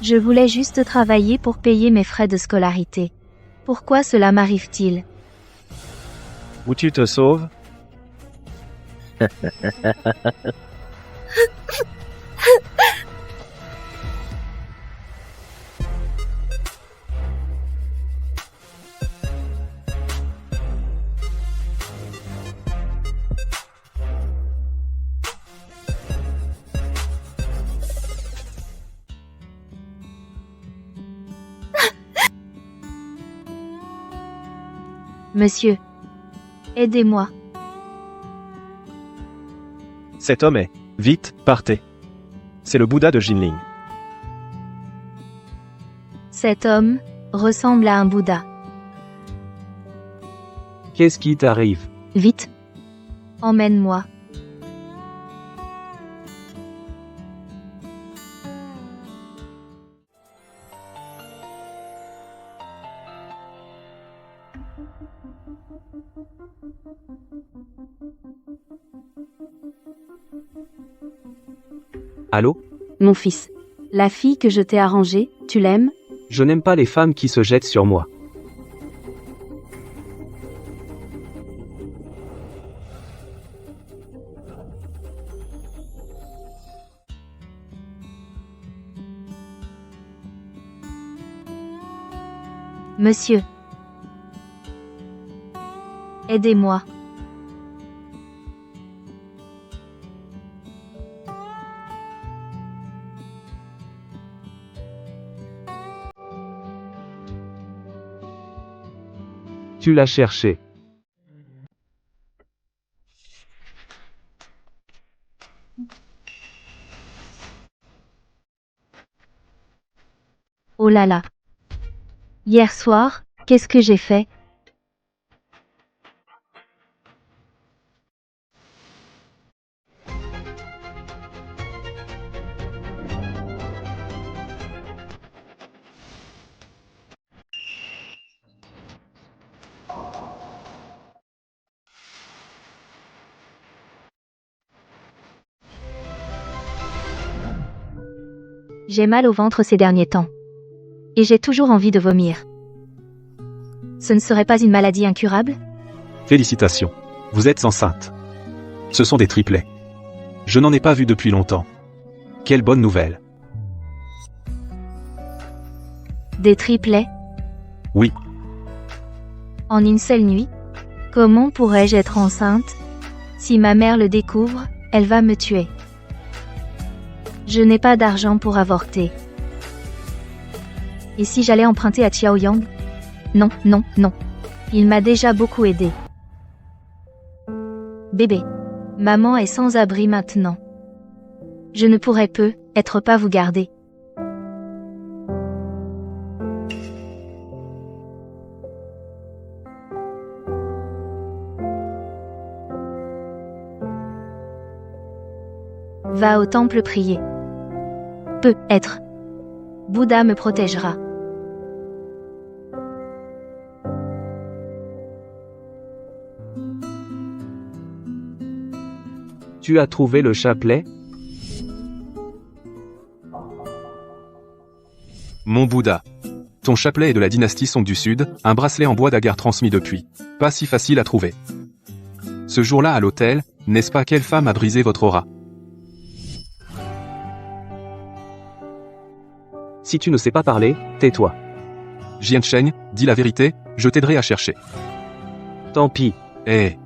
Je voulais juste travailler pour payer mes frais de scolarité. Pourquoi cela m'arrive-t-il? Où tu te sauves? Monsieur, aidez-moi. Cet homme est. Vite, partez. C'est le Bouddha de Jinling. Cet homme ressemble à un Bouddha. Qu'est-ce qui t'arrive? Vite. Emmène-moi. Allô? Mon fils. La fille que je t'ai arrangée, tu l'aimes? Je n'aime pas les femmes qui se jettent sur moi. Monsieur. Aidez-moi. Tu l'as cherché. Oh là là. Hier soir, qu'est-ce que j'ai fait? J'ai mal au ventre ces derniers temps. Et j'ai toujours envie de vomir. Ce ne serait pas une maladie incurable? Félicitations. Vous êtes enceinte. Ce sont des triplets. Je n'en ai pas vu depuis longtemps. Quelle bonne nouvelle. Des triplets? Oui. En une seule nuit? Comment pourrais-je être enceinte? Si ma mère le découvre, elle va me tuer. Je n'ai pas d'argent pour avorter. Et si j'allais emprunter à Xiao Yang? Non, non, non. Il m'a déjà beaucoup aidé. Bébé. Maman est sans abri maintenant. Je ne pourrais peut-être pas vous garder. Va au temple prier. Peut-être. Bouddha me protégera. Tu as trouvé le chapelet? Mon Bouddha. Ton chapelet est de la dynastie Song du Sud, un bracelet en bois d'agar transmis depuis. Pas si facile à trouver. Ce jour-là à l'hôtel, n'est-ce pas quelle femme a brisé votre aura? Si tu ne sais pas parler, tais-toi. Jiancheng, dis la vérité, je t'aiderai à chercher. Tant pis. Eh.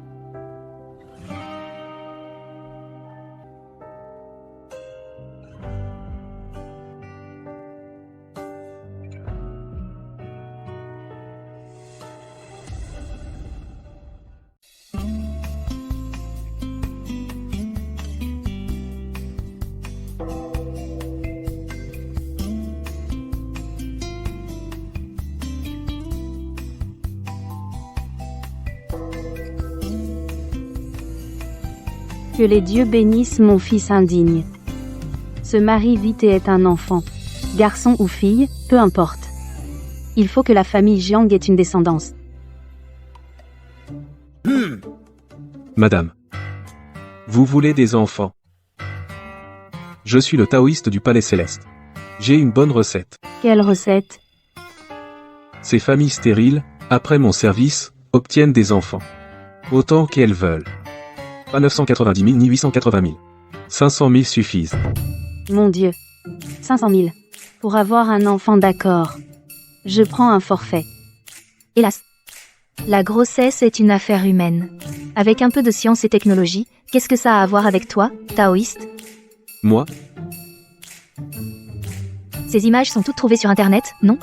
Que les dieux bénissent mon fils indigne. Se marie vite et est un enfant. Garçon ou fille, peu importe. Il faut que la famille Jiang ait une descendance. Madame. Vous voulez des enfants? Je suis le taoïste du Palais Céleste. J'ai une bonne recette. Quelle recette? Ces familles stériles, après mon service, obtiennent des enfants. Autant qu'elles veulent. Pas 990 000 ni 880 000. 500 000 suffisent. Mon Dieu. 500 000. Pour avoir un enfant, d'accord. Je prends un forfait. Hélas. La grossesse est une affaire humaine. Avec un peu de science et technologie, qu'est-ce que ça a à voir avec toi, taoïste? Moi, Ces images sont toutes trouvées sur Internet, non?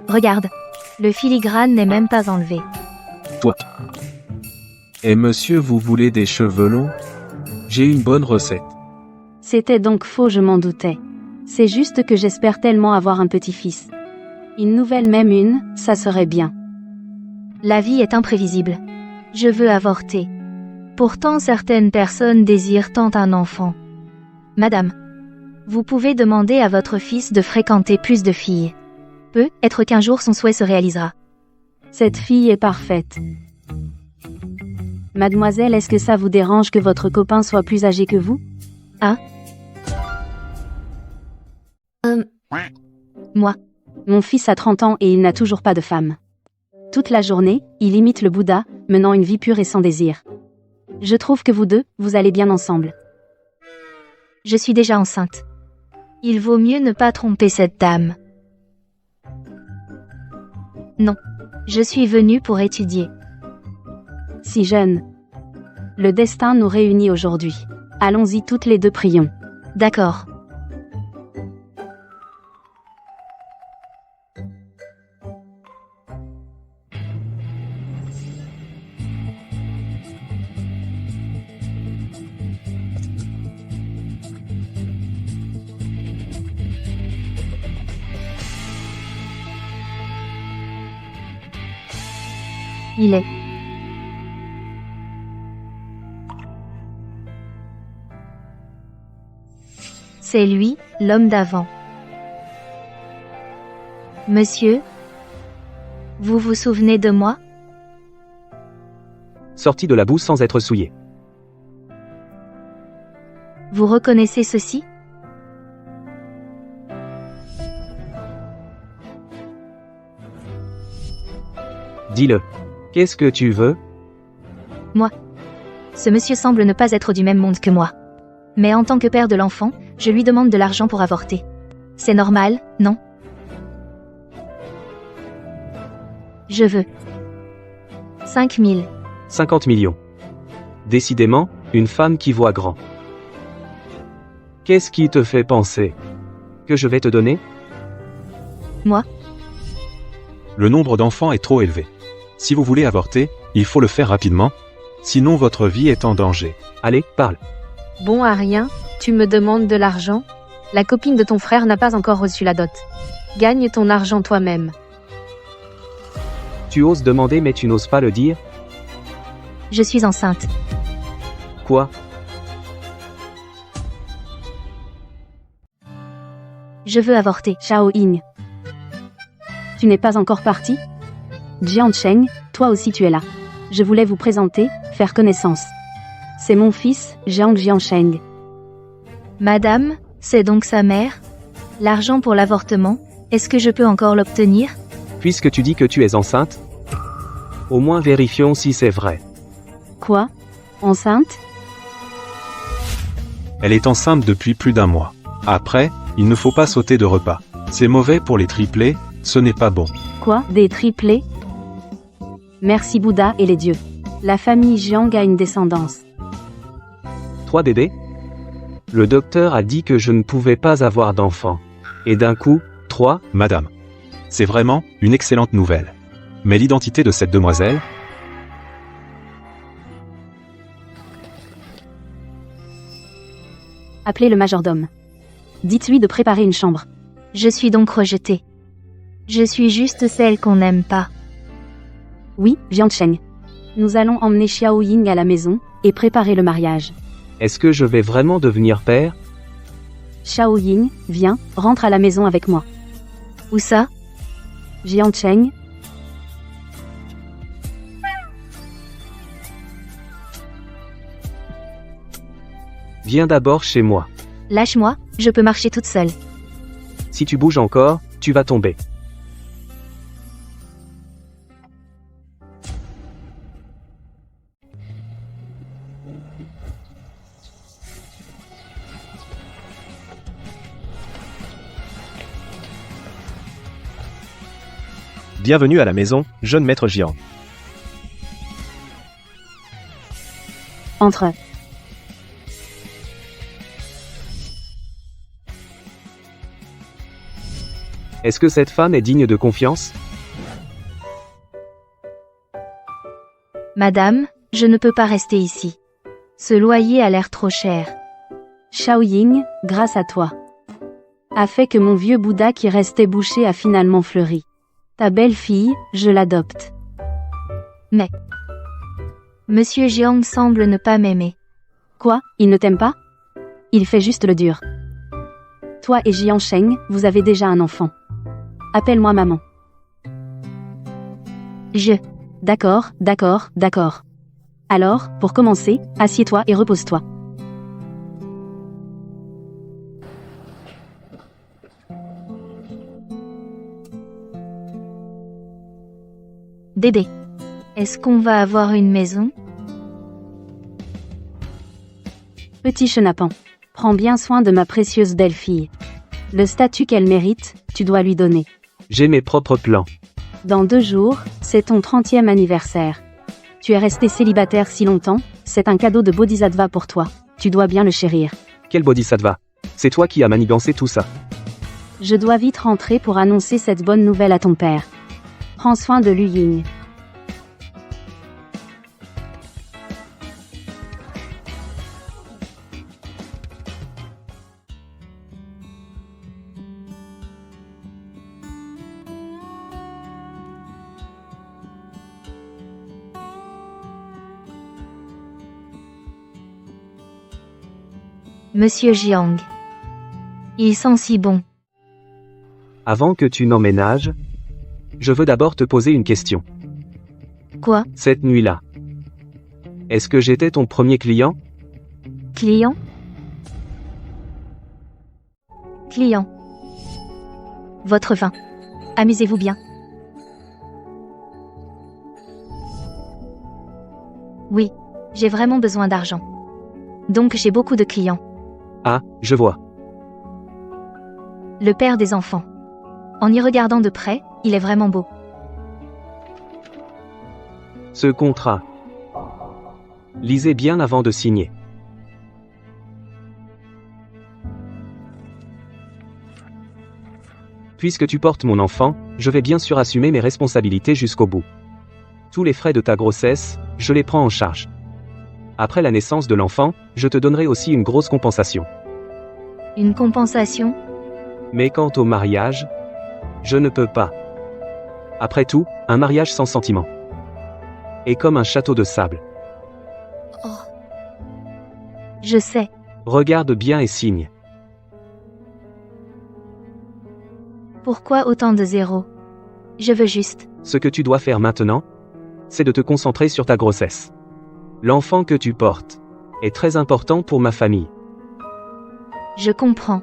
Regarde. Le filigrane n'est même pas enlevé. toi. Et monsieur, vous voulez des cheveux longs? J'ai une bonne recette. C'était donc faux, je m'en doutais. C'est juste que j'espère tellement avoir un petit-fils. Une nouvelle, même une, ça serait bien. La vie est imprévisible. Je veux avorter. Pourtant certaines personnes désirent tant un enfant. Madame, vous pouvez demander à votre fils de fréquenter plus de filles. Peut-être qu'un jour son souhait se réalisera. Cette fille est parfaite. Mademoiselle, est-ce que ça vous dérange que votre copain soit plus âgé que vous? Moi. Mon fils a 30 ans et il n'a toujours pas de femme. Toute la journée, il imite le Bouddha, menant une vie pure et sans désir. Je trouve que vous deux, vous allez bien ensemble. Je suis déjà enceinte. Il vaut mieux ne pas tromper cette dame. Non. Je suis venue pour étudier. Si jeune. Le destin nous réunit aujourd'hui. Allons-y toutes les deux, prions. D'accord. Il est. C'est lui, l'homme d'avant. Monsieur, vous vous souvenez de moi? Sorti de la boue sans être souillé. Vous reconnaissez ceci? Dis-le. Qu'est-ce que tu veux? Ce monsieur semble ne pas être du même monde que moi. Mais en tant que père de l'enfant, je lui demande de l'argent pour avorter. C'est normal, non? Je veux 5 000. 50 millions. Décidément, une femme qui voit grand. Qu'est-ce qui te fait penser que je vais te donner? Moi? Le nombre d'enfants est trop élevé. Si vous voulez avorter, il faut le faire rapidement, sinon votre vie est en danger. Allez, parle. Bon à rien, tu me demandes de l'argent? La copine de ton frère n'a pas encore reçu la dot. Gagne ton argent toi-même. Tu oses demander mais tu n'oses pas le dire? Je suis enceinte. Quoi? Je veux avorter. Shao Ying. Tu n'es pas encore parti? Jian Cheng, toi aussi tu es là. Je voulais vous présenter, faire connaissance. C'est mon fils, Jiang Jiansheng. Madame, c'est donc sa mère? L'argent pour l'avortement, est-ce que je peux encore l'obtenir? Puisque tu dis que tu es enceinte, au moins vérifions si c'est vrai. Quoi? Enceinte? Elle est enceinte depuis plus d'1 mois. Après, il ne faut pas sauter de repas. C'est mauvais pour les triplés, ce n'est pas bon. Quoi? Des triplés? Merci Bouddha et les dieux. La famille Jiang a une descendance. 3 Dédé? Le docteur a dit que je ne pouvais pas avoir d'enfant. Et d'un coup, 3? Madame. C'est vraiment une excellente nouvelle. Mais l'identité de cette demoiselle? Appelez le majordome. Dites-lui de préparer une chambre. Je suis donc rejetée. Je suis juste celle qu'on n'aime pas. Oui, Jiancheng. Nous allons emmener Xiao Ying à la maison, et préparer le mariage. Est-ce que je vais vraiment devenir père? Xiao Ying, viens, rentre à la maison avec moi. Où ça? Jiancheng. Viens d'abord chez moi. Lâche-moi, je peux marcher toute seule. Si tu bouges encore, tu vas tomber. Bienvenue à la maison, jeune maître Jiang. Entre. Est-ce que cette femme est digne de confiance? Madame, je ne peux pas rester ici. Ce loyer a l'air trop cher. Shaoying, grâce à toi, a fait que mon vieux Bouddha qui restait bouché a finalement fleuri. Ta belle-fille, je l'adopte. Monsieur Jiang semble ne pas m'aimer. Quoi, il ne t'aime pas? Il fait juste le dur. Toi et Jiang Sheng, vous avez déjà un enfant. Appelle-moi maman. D'accord. Alors, pour commencer, assieds-toi et repose-toi. Dédé, est-ce qu'on va avoir une maison? Petit chenapan, prends bien soin de ma précieuse belle-fille. Le statut qu'elle mérite, tu dois lui donner. J'ai mes propres plans. Dans 2 jours, c'est ton 30e anniversaire. Tu es resté célibataire si longtemps, c'est un cadeau de Bodhisattva pour toi. Tu dois bien le chérir. Quel bodhisattva? C'est toi qui as manigancé tout ça. Je dois vite rentrer pour annoncer cette bonne nouvelle à ton père. Prends soin de Lu Ying. Monsieur Jiang. Il sent si bon. Avant que tu n'emménages, je veux d'abord te poser une question. Quoi? Cette nuit-là, est-ce que j'étais ton premier client? Client? Client. Votre vin. Amusez-vous bien. Oui, j'ai vraiment besoin d'argent. Donc j'ai beaucoup de clients. Ah, je vois. Le père des enfants. En y regardant de près, il est vraiment beau. Ce contrat. Lisez bien avant de signer. Puisque tu portes mon enfant, je vais bien sûr assumer mes responsabilités jusqu'au bout. Tous les frais de ta grossesse, je les prends en charge. Après la naissance de l'enfant, je te donnerai aussi une grosse compensation. Une compensation? Mais quant au mariage, je ne peux pas. Après tout, un mariage sans sentiment est comme un château de sable. Oh. Je sais. Regarde bien et signe. Pourquoi autant de zéros? Je veux juste. Ce que tu dois faire maintenant, c'est de te concentrer sur ta grossesse. L'enfant que tu portes est très important pour ma famille. Je comprends.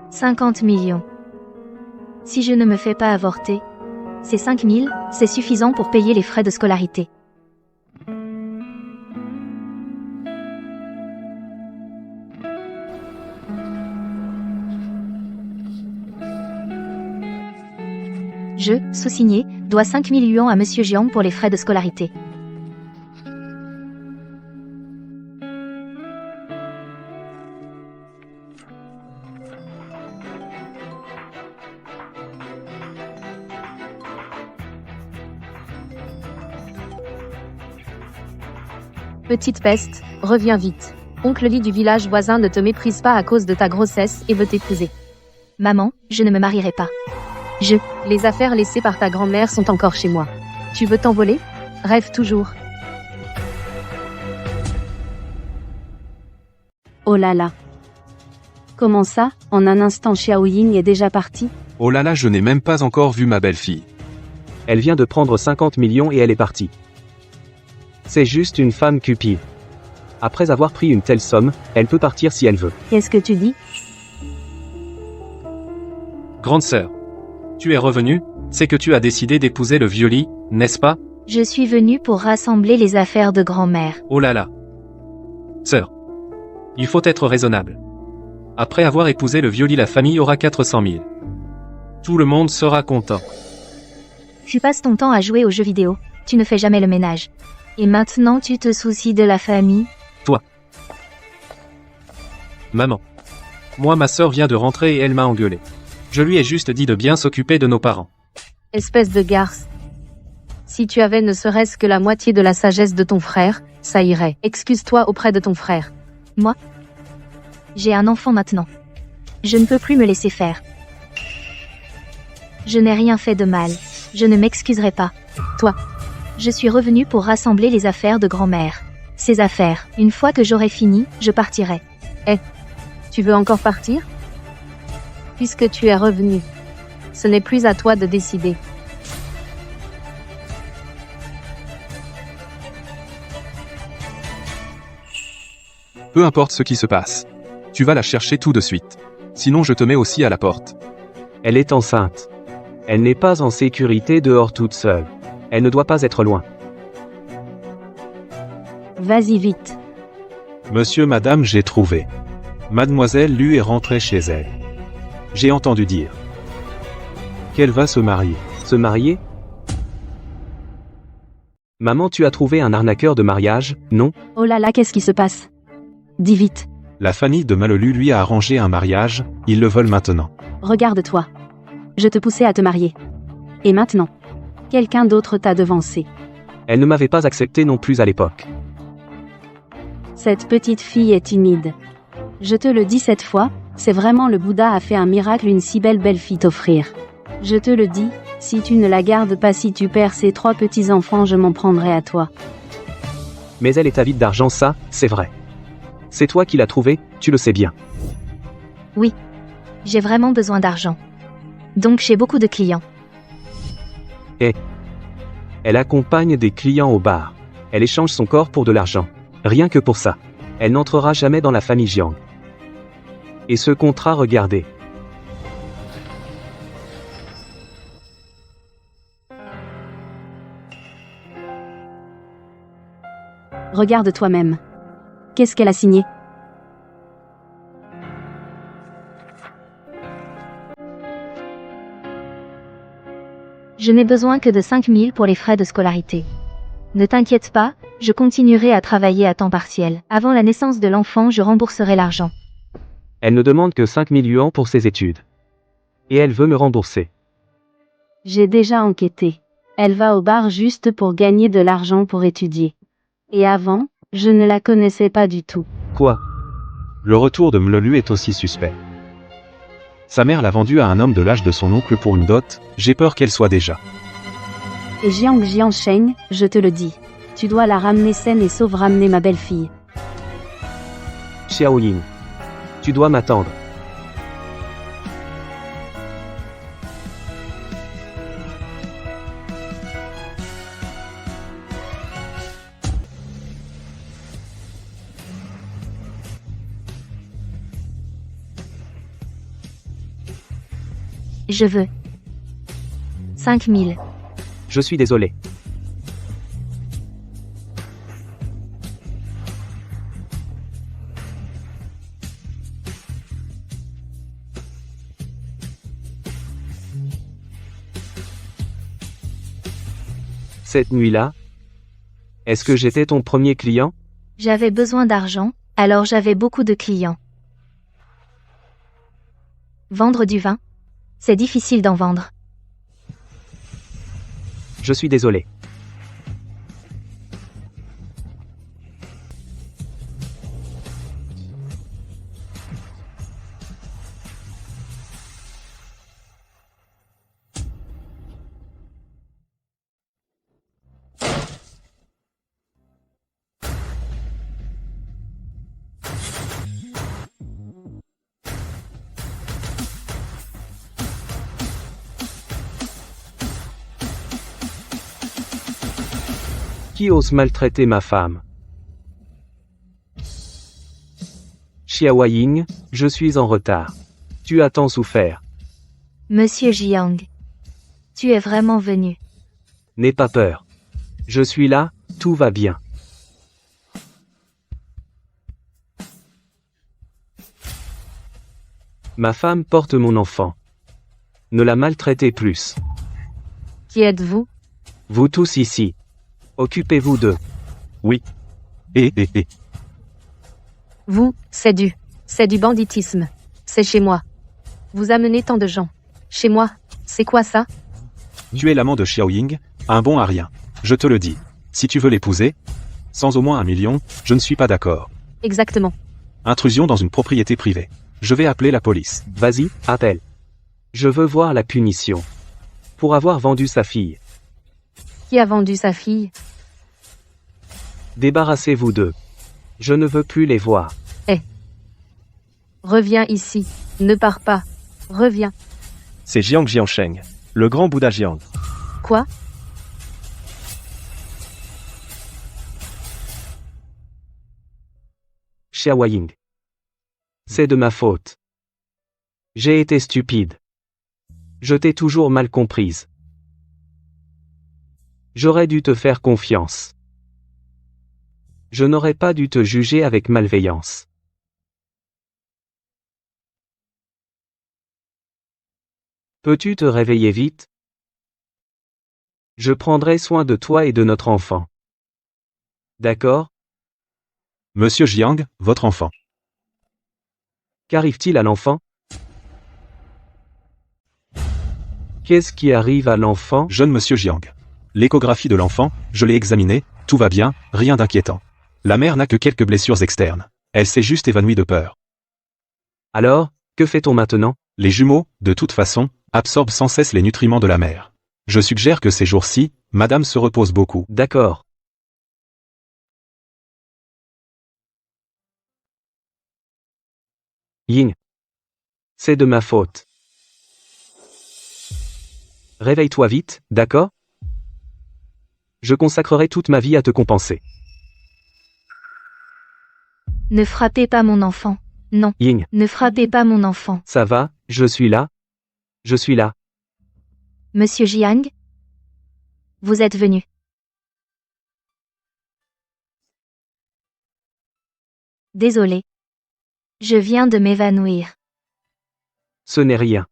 « 50 millions. Si je ne me fais pas avorter, ces 5 000, c'est suffisant pour payer les frais de scolarité. Je, sous-signé, dois 5 000 yuans à Monsieur Jiang pour les frais de scolarité. Petite peste, reviens vite. Oncle Li du village voisin ne te méprise pas à cause de ta grossesse et veut t'épouser. Maman, je ne me marierai pas. Les affaires laissées par ta grand-mère sont encore chez moi. Tu veux t'envoler? Rêve toujours. Oh là là. Comment ça, en un instant Xiaoying est déjà parti? Oh là là, je n'ai même pas encore vu ma belle-fille. Elle vient de prendre 50 millions et elle est partie. C'est juste une femme cupide. Après avoir pris une telle somme, elle peut partir si elle veut. Qu'est-ce que tu dis? Grande sœur. Tu es revenue, c'est que tu as décidé d'épouser le vieux-lit, n'est-ce pas? Je suis venue pour rassembler les affaires de grand-mère. Oh là là. Sœur. Il faut être raisonnable. Après avoir épousé le vieux-lit, la famille aura 400 000. Tout le monde sera content. Tu passes ton temps à jouer aux jeux vidéo, tu ne fais jamais le ménage. Et maintenant tu te soucies de la famille? Maman. Moi, ma sœur vient de rentrer et elle m'a engueulé. Je lui ai juste dit de bien s'occuper de nos parents. Espèce de garce. Si tu avais ne serait-ce que la moitié de la sagesse de ton frère, ça irait. Excuse-toi auprès de ton frère. J'ai un enfant maintenant. Je ne peux plus me laisser faire. Je n'ai rien fait de mal. Je ne m'excuserai pas. Je suis revenue pour rassembler les affaires de grand-mère. Ces affaires, une fois que j'aurai fini, je partirai. Tu veux encore partir? Puisque tu es revenu. Ce n'est plus à toi de décider. Peu importe ce qui se passe. Tu vas la chercher tout de suite. Sinon je te mets aussi à la porte. Elle est enceinte. Elle n'est pas en sécurité dehors toute seule. Elle ne doit pas être loin. Vas-y vite. Monsieur, madame, j'ai trouvé. Mademoiselle Lu est rentrée chez elle. J'ai entendu dire qu'elle va se marier. Se marier? Maman, tu as trouvé un arnaqueur de mariage, non? Oh là là, qu'est-ce qui se passe? Dis vite. La famille de Malolu lui a arrangé un mariage, ils le veulent maintenant. Regarde-toi. Je te poussais à te marier. Et maintenant? Quelqu'un d'autre t'a devancé. Elle ne m'avait pas accepté non plus à l'époque. Cette petite fille est timide. Je te le dis cette fois, c'est vraiment le Bouddha a fait un miracle une si belle fille t'offrir. Je te le dis, si tu ne la gardes pas, si tu perds ces 3 petits-enfants, je m'en prendrai à toi. Mais elle est avide d'argent, ça, c'est vrai. C'est toi qui l'as trouvée, tu le sais bien. J'ai vraiment besoin d'argent. Donc j'ai beaucoup de clients. Elle accompagne des clients au bar. Elle échange son corps pour de l'argent. Rien que pour ça. Elle n'entrera jamais dans la famille Jiang. Et ce contrat, regardez. Regarde toi-même. Qu'est-ce qu'elle a signé? Je n'ai besoin que de 5 000 pour les frais de scolarité. Ne t'inquiète pas, je continuerai à travailler à temps partiel. Avant la naissance de l'enfant, je rembourserai l'argent. Elle ne demande que 5 000 yuans pour ses études. Et elle veut me rembourser. J'ai déjà enquêté. Elle va au bar juste pour gagner de l'argent pour étudier. Et avant, je ne la connaissais pas du tout. Quoi? Le retour de Mlolu est aussi suspect. Sa mère l'a vendu à un homme de l'âge de son oncle pour une dot, j'ai peur qu'elle soit déjà. Et Jiang Sheng, je te le dis. Tu dois la ramener saine et sauve, ramener ma belle-fille. Xiaoyin. Tu dois m'attendre. Je veux 5 000. Je suis désolé. Cette nuit-là, est-ce que j'étais ton premier client? J'avais besoin d'argent, alors j'avais beaucoup de clients. Vendre du vin? C'est difficile d'en vendre. Je suis désolé. Qui ose maltraiter ma femme? Xiao Ying, je suis en retard. Tu as tant souffert. Monsieur Jiang. Tu es vraiment venu. N'aie pas peur. Je suis là, tout va bien. Ma femme porte mon enfant. Ne la maltraitez plus. Qui êtes-vous? Vous tous ici. Occupez-vous d'eux. Oui. Et. Vous, c'est du banditisme. C'est chez moi. Vous amenez tant de gens. Chez moi, c'est quoi ça? Tu es l'amant de Xiao Ying, un bon à rien. Je te le dis. Si tu veux l'épouser, sans au moins 1 million, je ne suis pas d'accord. Exactement. Intrusion dans une propriété privée. Je vais appeler la police. Vas-y, appelle. Je veux voir la punition. Pour avoir vendu sa fille. Qui a vendu sa fille? Débarrassez-vous d'eux. Je ne veux plus les voir. Reviens ici. Ne pars pas. Reviens. C'est Jiang Jiansheng, le grand Bouddha Jiang. Quoi? Xiao Ying. C'est de ma faute. J'ai été stupide. Je t'ai toujours mal comprise. J'aurais dû te faire confiance. Je n'aurais pas dû te juger avec malveillance. Peux-tu te réveiller vite? Je prendrai soin de toi et de notre enfant. D'accord? Monsieur Jiang, votre enfant. Qu'arrive-t-il à l'enfant? Qu'est-ce qui arrive à l'enfant? Jeune monsieur Jiang. L'échographie de l'enfant, je l'ai examinée, tout va bien, rien d'inquiétant. La mère n'a que quelques blessures externes. Elle s'est juste évanouie de peur. Alors, que fait-on maintenant? Les jumeaux, de toute façon, absorbent sans cesse les nutriments de la mère. Je suggère que ces jours-ci, madame se repose beaucoup. D'accord. Ying. C'est de ma faute. Réveille-toi vite, d'accord? Je consacrerai toute ma vie à te compenser. Ne frappez pas mon enfant. Non, Ying, ne frappez pas mon enfant. ça va, je suis là. Je suis là. Monsieur Jiang? Vous êtes venu. Désolé. Je viens de m'évanouir. Ce n'est rien.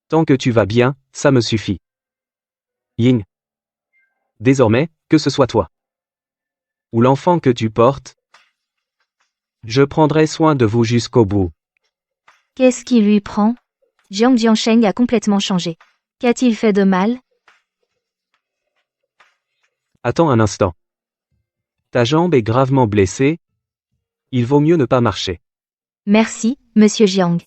Tant que tu vas bien, ça me suffit. Ying. Désormais, que ce soit toi. Ou l'enfant que tu portes, je prendrai soin de vous jusqu'au bout. Qu'est-ce qui lui prend? Jiang Jiansheng a complètement changé. Qu'a-t-il fait de mal? Attends un instant. Ta jambe est gravement blessée. Il vaut mieux ne pas marcher. Merci, monsieur Jiang.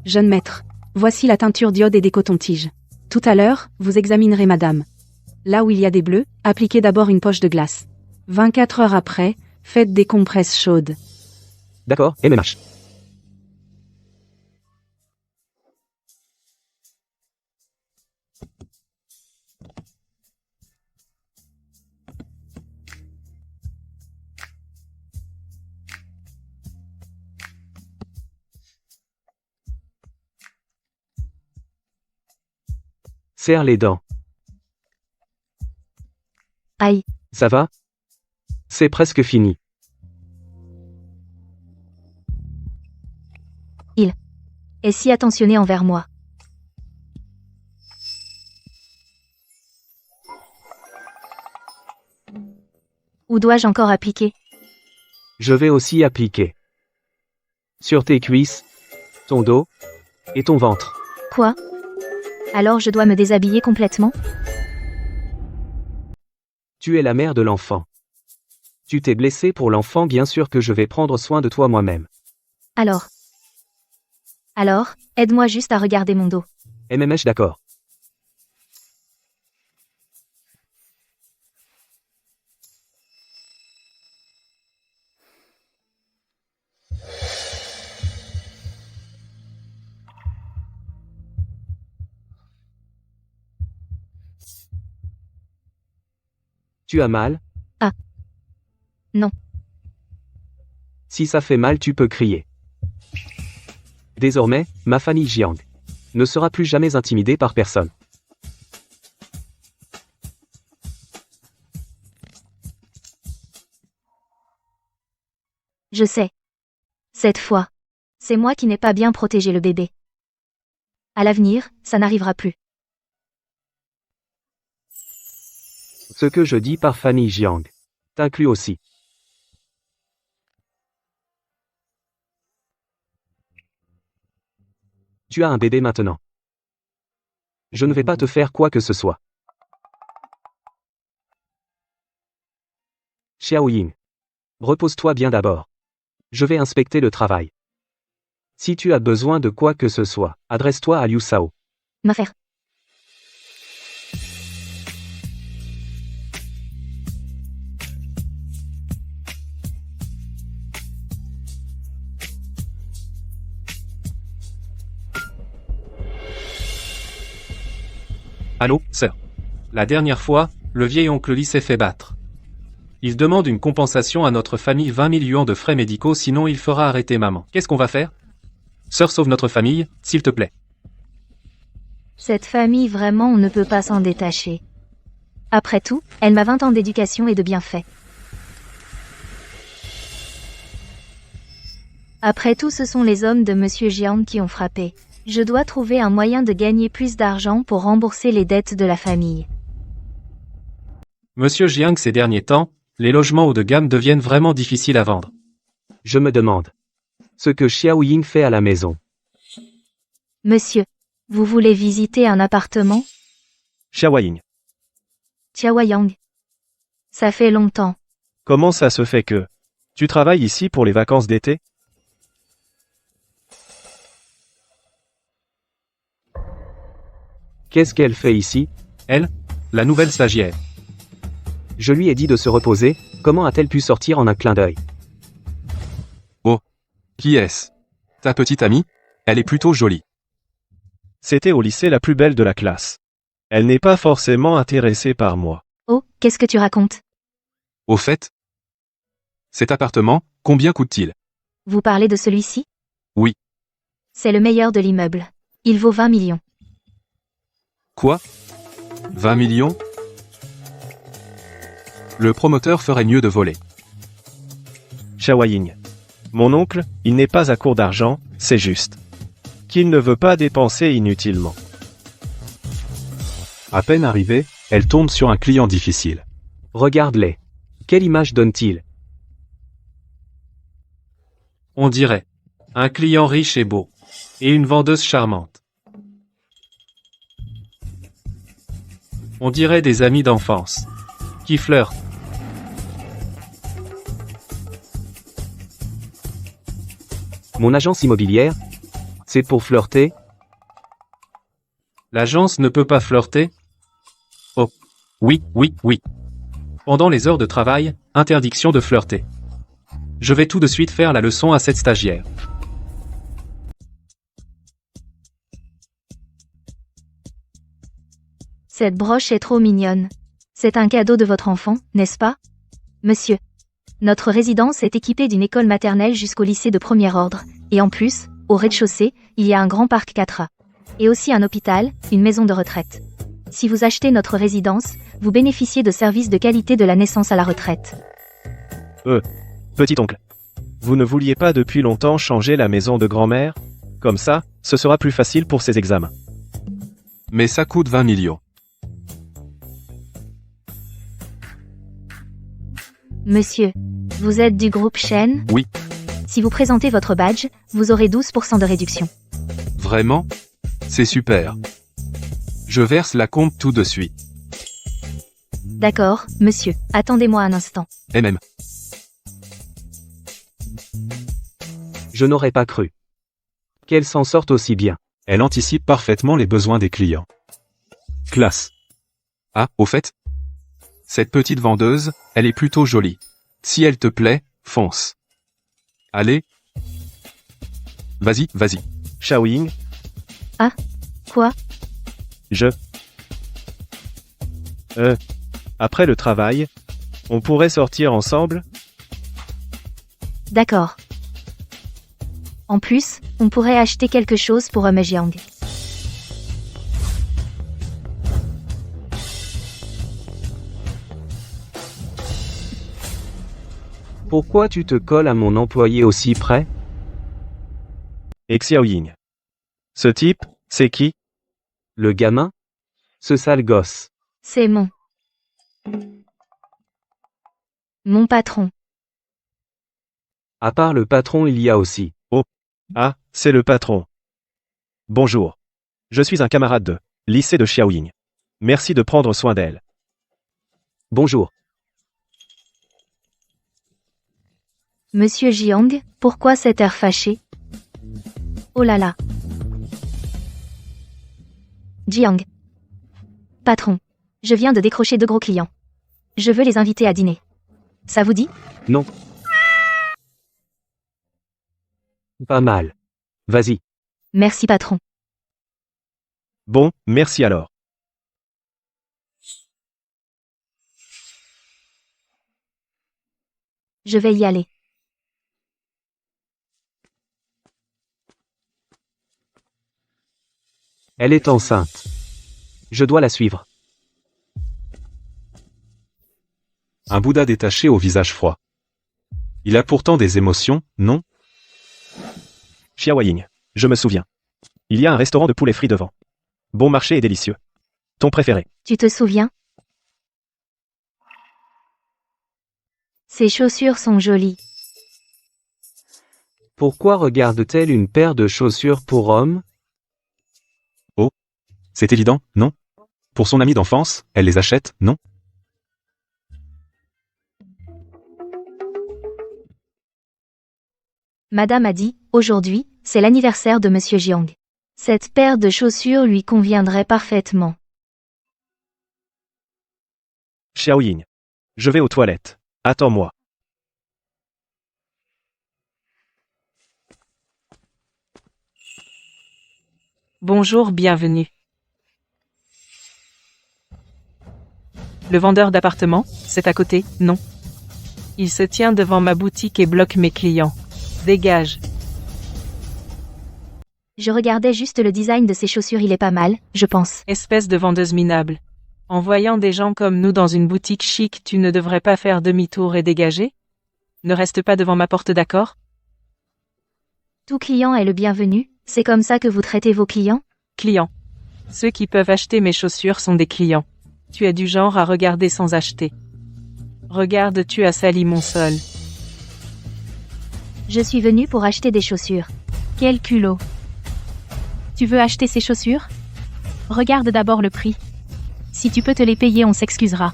Jeune maître, voici la teinture d'iode et des cotons-tiges. Tout à l'heure, vous examinerez madame. Là où il y a des bleus, appliquez d'abord une poche de glace. 24 heures après, faites des compresses chaudes. D'accord, MMH. Serre les dents. Aïe. Ça va? C'est presque fini. Il est si attentionné envers moi. Où dois-je encore appliquer? Je vais aussi appliquer. Sur tes cuisses, ton dos et ton ventre. Quoi? Alors je dois me déshabiller complètement? Tu es la mère de l'enfant. Tu t'es blessé pour l'enfant, bien sûr que je vais prendre soin de toi moi-même. Alors, aide-moi juste à regarder mon dos. MMH d'accord. Tu as mal? Non. Si ça fait mal, tu peux crier. Désormais, ma famille Jiang ne sera plus jamais intimidée par personne. Je sais. Cette fois, c'est moi qui n'ai pas bien protégé le bébé. À l'avenir, ça n'arrivera plus. Ce que je dis par famille Jiang t'inclut aussi. Tu as un bébé maintenant. Je ne vais pas te faire quoi que ce soit. Xiaoying. Repose-toi bien d'abord. Je vais inspecter le travail. Si tu as besoin de quoi que ce soit, adresse-toi à Liu Sao. Ma frère. Allô, sœur. La dernière fois, le vieil oncle Lee s'est fait battre. Il demande une compensation à notre famille 20 millions de frais médicaux, sinon il fera arrêter maman. Qu'est-ce qu'on va faire? Sœur, sauve notre famille, s'il te plaît. Cette famille, vraiment, on ne peut pas s'en détacher. Après tout, elle m'a 20 ans d'éducation et de bienfaits. Après tout, ce sont les hommes de Monsieur Jiang qui ont frappé. Je dois trouver un moyen de gagner plus d'argent pour rembourser les dettes de la famille. Monsieur Jiang, ces derniers temps, les logements haut de gamme deviennent vraiment difficiles à vendre. Je me demande ce que Xiaoying fait à la maison. Monsieur, vous voulez visiter un appartement? Xiaoying. Xiaoyang. Ça fait longtemps. Comment ça se fait que tu travailles ici pour les vacances d'été? Qu'est-ce qu'elle fait ici? Elle, la nouvelle stagiaire. Je lui ai dit de se reposer, comment a-t-elle pu sortir en un clin d'œil? Qui est-ce? Ta petite amie? Elle est plutôt jolie. C'était au lycée la plus belle de la classe. Elle n'est pas forcément intéressée par moi. Oh, qu'est-ce que tu racontes? Au fait, cet appartement, combien coûte-t-il? Vous parlez de celui-ci? Oui. C'est le meilleur de l'immeuble. Il vaut 20 millions. Quoi? 20 millions? Le promoteur ferait mieux de voler. Xiaoying. Mon oncle, il n'est pas à court d'argent, c'est juste qu'il ne veut pas dépenser inutilement. À peine arrivée, elle tombe sur un client difficile. Regarde-les. Quelle image donne-t-il? On dirait un client riche et beau, et une vendeuse charmante. On dirait des amis d'enfance qui flirtent. Mon agence immobilière? C'est pour flirter? L'agence ne peut pas flirter? Oh, oui, oui, oui. Pendant les heures de travail, interdiction de flirter. Je vais tout de suite faire la leçon à cette stagiaire. Cette broche est trop mignonne. C'est un cadeau de votre enfant, n'est-ce pas? Monsieur. Notre résidence est équipée d'une école maternelle jusqu'au lycée de premier ordre, et en plus, au rez-de-chaussée, il y a un grand parc 4A. Et aussi un hôpital, une maison de retraite. Si vous achetez notre résidence, vous bénéficiez de services de qualité de la naissance à la retraite. Petit oncle. Vous ne vouliez pas depuis longtemps changer la maison de grand-mère? Comme ça, ce sera plus facile pour ses examens. Mais ça coûte 20 millions. Monsieur, vous êtes du groupe Shen? Oui. Si vous présentez votre badge, vous aurez 12% de réduction. Vraiment? C'est super. Je verse la compte tout de suite. D'accord, monsieur, attendez-moi un instant. MM. Je n'aurais pas cru qu'elle s'en sorte aussi bien. Elle anticipe parfaitement les besoins des clients. Classe. Ah, au fait? Cette petite vendeuse, elle est plutôt jolie. Si elle te plaît, fonce. Allez. Vas-y, vas-y. Xiaoying. Quoi? Après le travail, on pourrait sortir ensemble? D'accord. En plus, on pourrait acheter quelque chose pour Jiang. Pourquoi tu te colles à mon employé aussi près? Et Xiaoying. Ce type, c'est qui? Le gamin? Ce sale gosse. C'est mon patron. À part le patron, il y a aussi. Ah, c'est le patron. Bonjour. Je suis un camarade de lycée de Xiaoying. Merci de prendre soin d'elle. Bonjour. Monsieur Jiang, pourquoi cet air fâché? Oh là là. Jiang. Patron. Je viens de décrocher 2 gros clients. Je veux les inviter à dîner. Ça vous dit? Non. Pas mal. Vas-y. Merci patron. Bon, merci alors. Je vais y aller. Elle est enceinte. Je dois la suivre. Un Bouddha détaché au visage froid. Il a pourtant des émotions, non? Xiaoying. Je me souviens. Il y a un restaurant de poulet frit devant. Bon marché et délicieux. Ton préféré. Tu te souviens? Ces chaussures sont jolies. Pourquoi regarde-t-elle une paire de chaussures pour homme? C'est évident, non? Pour son ami d'enfance, elle les achète, non? Madame a dit, aujourd'hui, c'est l'anniversaire de Monsieur Jiang. Cette paire de chaussures lui conviendrait parfaitement. Xiaoying. Je vais aux toilettes. Attends-moi. Bonjour, bienvenue. Le vendeur d'appartements, c'est à côté, non? Il se tient devant ma boutique et bloque mes clients. Dégage. Je regardais juste le design de ces chaussures, il est pas mal, je pense. Espèce de vendeuse minable. En voyant des gens comme nous dans une boutique chic, tu ne devrais pas faire demi-tour et dégager? Ne reste pas devant ma porte, d'accord? Tout client est le bienvenu, c'est comme ça que vous traitez vos clients? Clients. Ceux qui peuvent acheter mes chaussures sont des clients. Tu es du genre à regarder sans acheter. Regarde, tu as sali mon sol. Je suis venu pour acheter des chaussures. Quel culot. Tu veux acheter ces chaussures? Regarde d'abord le prix. Si tu peux te les payer, on s'excusera.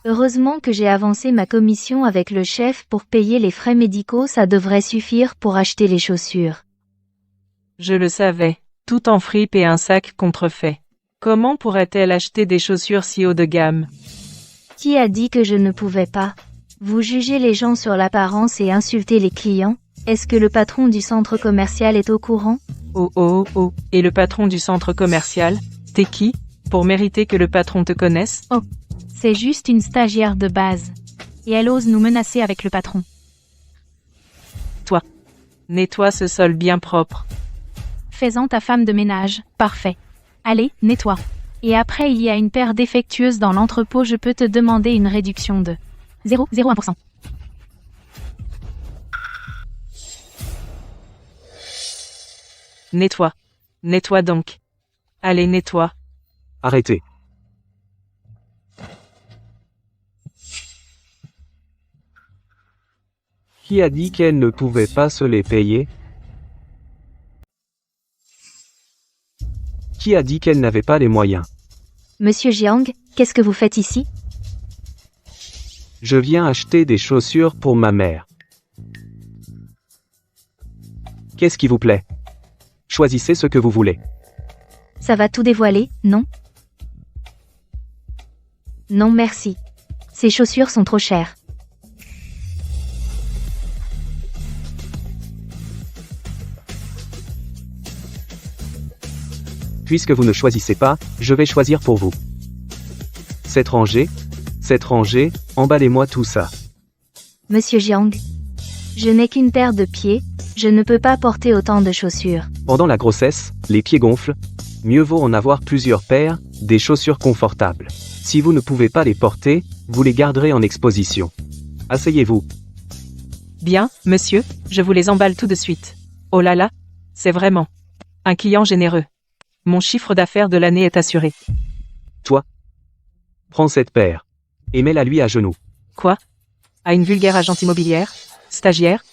Heureusement que j'ai avancé ma commission avec le chef pour payer les frais médicaux, ça devrait suffire pour acheter les chaussures. Je le savais, tout en fripe et un sac contrefait. Comment pourrait-elle acheter des chaussures si haut de gamme? Qui a dit que je ne pouvais pas? Vous jugez les gens sur l'apparence et insultez les clients? Est-ce que le patron du centre commercial est au courant? Oh. Et le patron du centre commercial? T'es qui? Pour mériter que le patron te connaisse? Oh. C'est juste une stagiaire de base. Et elle ose nous menacer avec le patron. Toi. Nettoie ce sol bien propre. Fais-en ta femme de ménage, parfait. Allez, nettoie. Et après il y a une paire défectueuse dans l'entrepôt, je peux te demander une réduction de 0,01%. Nettoie. Nettoie donc. Allez, nettoie. Arrêtez. Qui a dit qu'elle ne pouvait pas se les payer? Qui a dit qu'elle n'avait pas les moyens? Monsieur Jiang, qu'est-ce que vous faites ici? Je viens acheter des chaussures pour ma mère. Qu'est-ce qui vous plaît? Choisissez ce que vous voulez. Ça va tout dévoiler, non? Non merci. Ces chaussures sont trop chères. Puisque vous ne choisissez pas, je vais choisir pour vous. Cette rangée, emballez-moi tout ça. Monsieur Jiang. Je n'ai qu'une paire de pieds, je ne peux pas porter autant de chaussures. Pendant la grossesse, les pieds gonflent. Mieux vaut en avoir plusieurs paires, des chaussures confortables. Si vous ne pouvez pas les porter, vous les garderez en exposition. Asseyez-vous. Bien, monsieur, je vous les emballe tout de suite. Oh là là, c'est vraiment un client généreux. Mon chiffre d'affaires de l'année est assuré. Toi, prends cette paire et mets-la lui à genoux. Quoi? À une vulgaire agente immobilière? Stagiaire?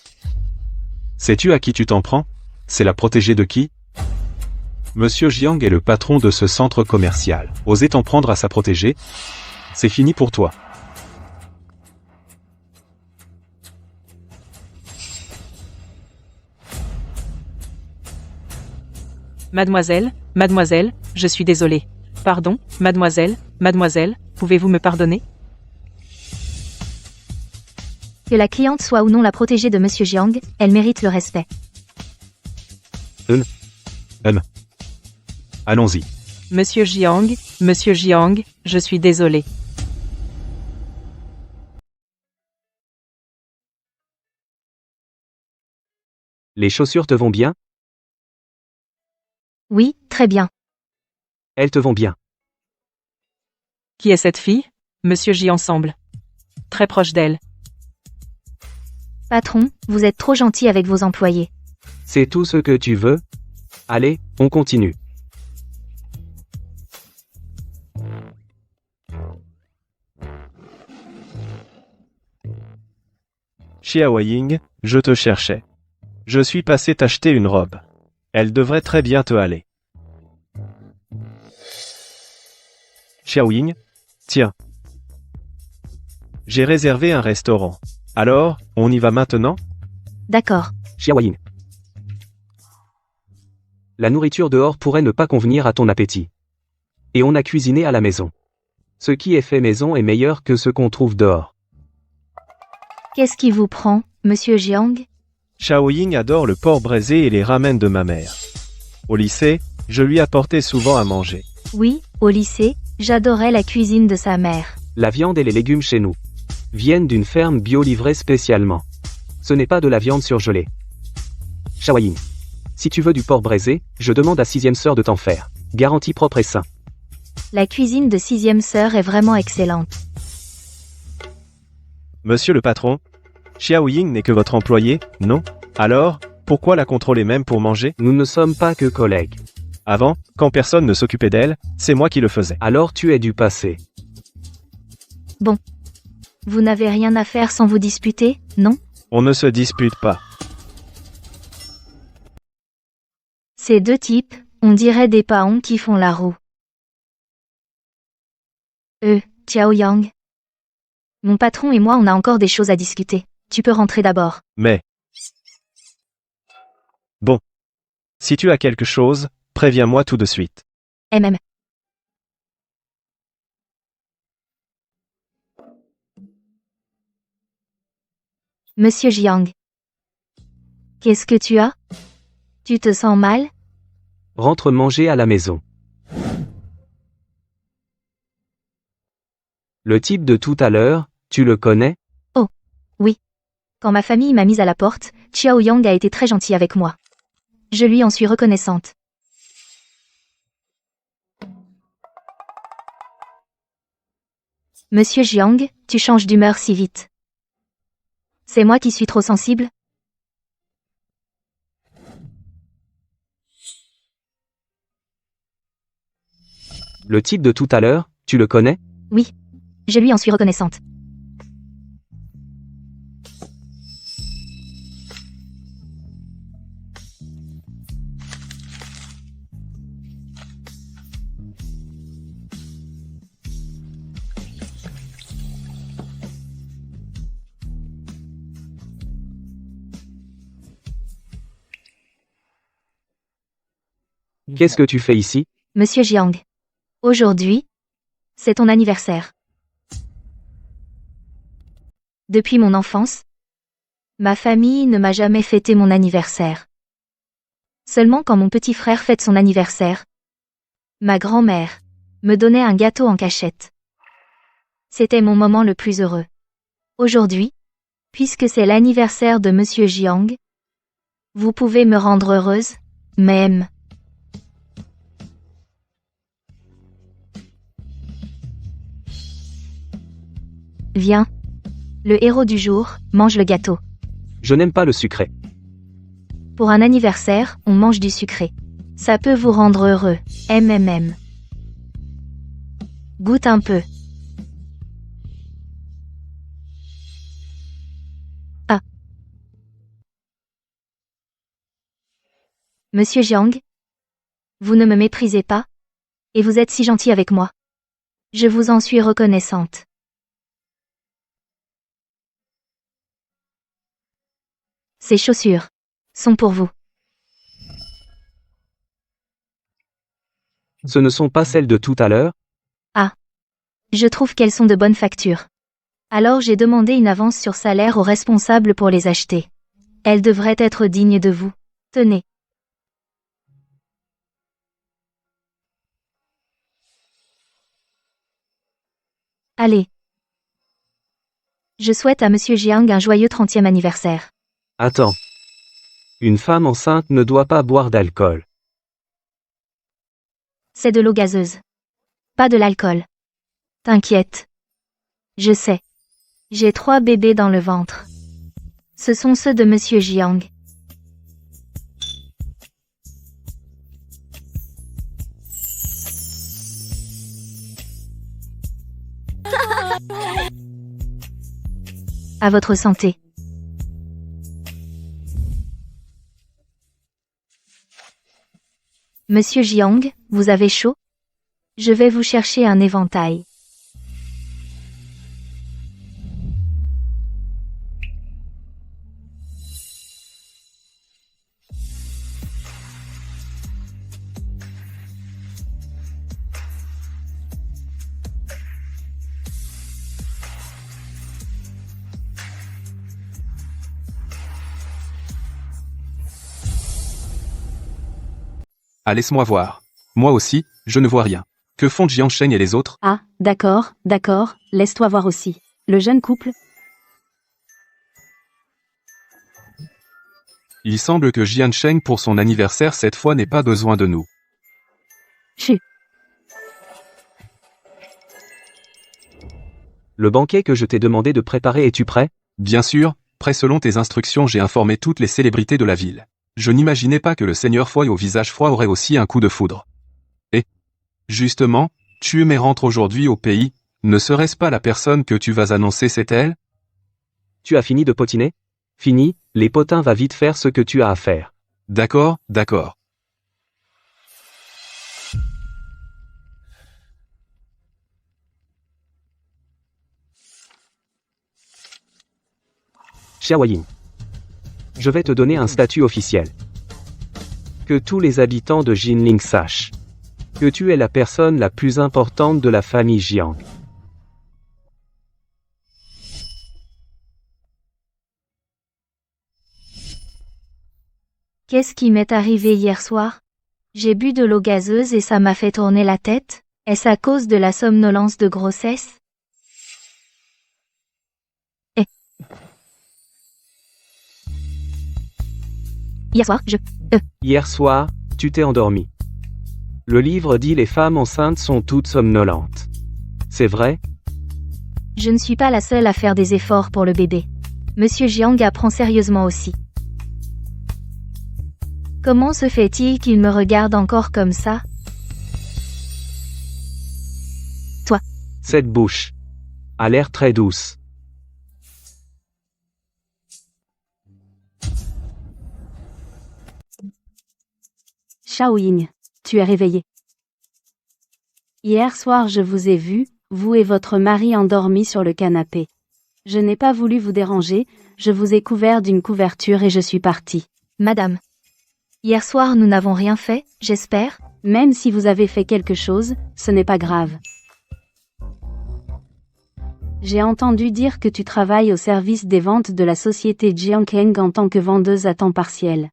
Sais-tu à qui tu t'en prends? C'est la protégée de qui? Monsieur Jiang est le patron de ce centre commercial. Osez t'en prendre à sa protégée? C'est fini pour toi. Mademoiselle, je suis désolée. Pardon, mademoiselle, pouvez-vous me pardonner? Que la cliente soit ou non la protégée de Monsieur Jiang, elle mérite le respect. Allons-y. Monsieur Jiang, je suis désolée. Les chaussures te vont bien? Oui, très bien. Elles te vont bien. Qui est cette fille? Monsieur Jiang semble très proche d'elle. Patron, vous êtes trop gentil avec vos employés. C'est tout ce que tu veux? Allez, on continue. Xiao Ying, je te cherchais. Je suis passé t'acheter une robe. Elle devrait très bien te aller. Xiao Ying, tiens. J'ai réservé un restaurant. Alors, on y va maintenant? D'accord. Xiao Ying. La nourriture dehors pourrait ne pas convenir à ton appétit. Et on a cuisiné à la maison. Ce qui est fait maison est meilleur que ce qu'on trouve dehors. Qu'est-ce qui vous prend, Monsieur Jiang? Xiao Ying adore le porc braisé et les ramen de ma mère. Au lycée, je lui apportais souvent à manger. Oui, au lycée, j'adorais la cuisine de sa mère. La viande et les légumes chez nous viennent d'une ferme bio livrée spécialement. Ce n'est pas de la viande surgelée. Xiao Ying. Si tu veux du porc braisé, je demande à 6e sœur de t'en faire. Garantie propre et sain. La cuisine de 6e sœur est vraiment excellente. Monsieur le patron, Xiao Ying n'est que votre employé, non? Alors, pourquoi la contrôler même pour manger? Nous ne sommes pas que collègues. Avant, quand personne ne s'occupait d'elle, c'est moi qui le faisais. Alors tu es du passé. Bon. Vous n'avez rien à faire sans vous disputer, non? On ne se dispute pas. Ces deux types, on dirait des paons qui font la roue. Xiao Yang. Mon patron et moi on a encore des choses à discuter. Tu peux rentrer d'abord. Mais... Bon. Si tu as quelque chose, préviens-moi tout de suite. Monsieur Jiang. Qu'est-ce que tu as? Tu te sens mal? Rentre manger à la maison. Le type de tout à l'heure, tu le connais? Oh, oui. Quand ma famille m'a mise à la porte, Xiao Yang a été très gentil avec moi. Je lui en suis reconnaissante. Monsieur Jiang, tu changes d'humeur si vite. C'est moi qui suis trop sensible? Le type de tout à l'heure, tu le connais? Oui. Je lui en suis reconnaissante. Qu'est-ce que tu fais ici? Monsieur Jiang. Aujourd'hui, c'est ton anniversaire. Depuis mon enfance, ma famille ne m'a jamais fêté mon anniversaire. Seulement quand mon petit frère fête son anniversaire, ma grand-mère me donnait un gâteau en cachette. C'était mon moment le plus heureux. Aujourd'hui, puisque c'est l'anniversaire de Monsieur Jiang, vous pouvez me rendre heureuse, même. Viens. Le héros du jour, mange le gâteau. Je n'aime pas le sucré. Pour un anniversaire, on mange du sucré. Ça peut vous rendre heureux. MMM. Goûte un peu. Ah. Monsieur Jiang, vous ne me méprisez pas, et vous êtes si gentil avec moi. Je vous en suis reconnaissante. Ces chaussures sont pour vous. Ce ne sont pas celles de tout à l'heure? Ah. Je trouve qu'elles sont de bonne facture. Alors j'ai demandé une avance sur salaire aux responsables pour les acheter. Elles devraient être dignes de vous. Tenez. Allez. Je souhaite à Monsieur Jiang un joyeux 30e anniversaire. Attends. Une femme enceinte ne doit pas boire d'alcool. C'est de l'eau gazeuse. Pas de l'alcool. T'inquiète. Je sais. J'ai 3 bébés dans le ventre. Ce sont ceux de Monsieur Jiang. À votre santé. Monsieur Jiang, vous avez chaud? Je vais vous chercher un éventail. Ah, laisse-moi voir. Moi aussi, je ne vois rien. Que font Jiang Sheng et les autres? Ah, d'accord, laisse-toi voir aussi. Le jeune couple? Il semble que Jiang Sheng pour son anniversaire cette fois n'ait pas besoin de nous. Chut. Le banquet que je t'ai demandé de préparer, es-tu prêt? Bien sûr, prêt selon tes instructions, j'ai informé toutes les célébrités de la ville. Je n'imaginais pas que le seigneur Foy au visage froid aurait aussi un coup de foudre. Et, justement, Tuemei rentre aujourd'hui au pays, ne serait-ce pas la personne que tu vas annoncer, c'est elle? Tu as fini de potiner? Fini, les potins, va vite faire ce que tu as à faire. D'accord, d'accord. Xiaoyin. Je vais te donner un statut officiel. Que tous les habitants de Jinling sachent que tu es la personne la plus importante de la famille Jiang. Qu'est-ce qui m'est arrivé hier soir? J'ai bu de l'eau gazeuse et ça m'a fait tourner la tête? Est-ce à cause de la somnolence de grossesse? Hier soir, Hier soir, tu t'es endormi. Le livre dit les femmes enceintes sont toutes somnolentes. C'est vrai? Je ne suis pas la seule à faire des efforts pour le bébé. Monsieur Jiang apprend sérieusement aussi. Comment se fait-il qu'il me regarde encore comme ça? Toi. Cette bouche a l'air très douce. Xiaoyin, tu es réveillé. Hier soir je vous ai vu, vous et votre mari endormis sur le canapé. Je n'ai pas voulu vous déranger, je vous ai couvert d'une couverture et je suis partie. Madame. Hier soir nous n'avons rien fait, j'espère? Même si vous avez fait quelque chose, ce n'est pas grave. J'ai entendu dire que tu travailles au service des ventes de la société Jiangkeng en tant que vendeuse à temps partiel.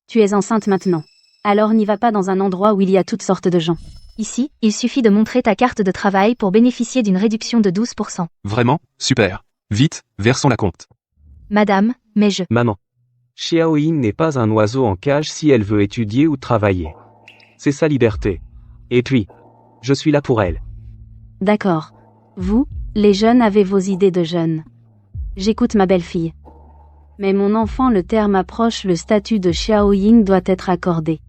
Tu es enceinte maintenant. Alors n'y va pas dans un endroit où il y a toutes sortes de gens. Ici, il suffit de montrer ta carte de travail pour bénéficier d'une réduction de 12%. Vraiment? Super. Vite, versons la compte. Madame, mais je... Maman. Xiaoying n'est pas un oiseau en cage si elle veut étudier ou travailler. C'est sa liberté. Et puis, je suis là pour elle. D'accord. Vous, les jeunes, avez vos idées de jeunes. J'écoute ma belle-fille. Mais mon enfant, le terme approche, le statut de Xiaoying doit être accordé.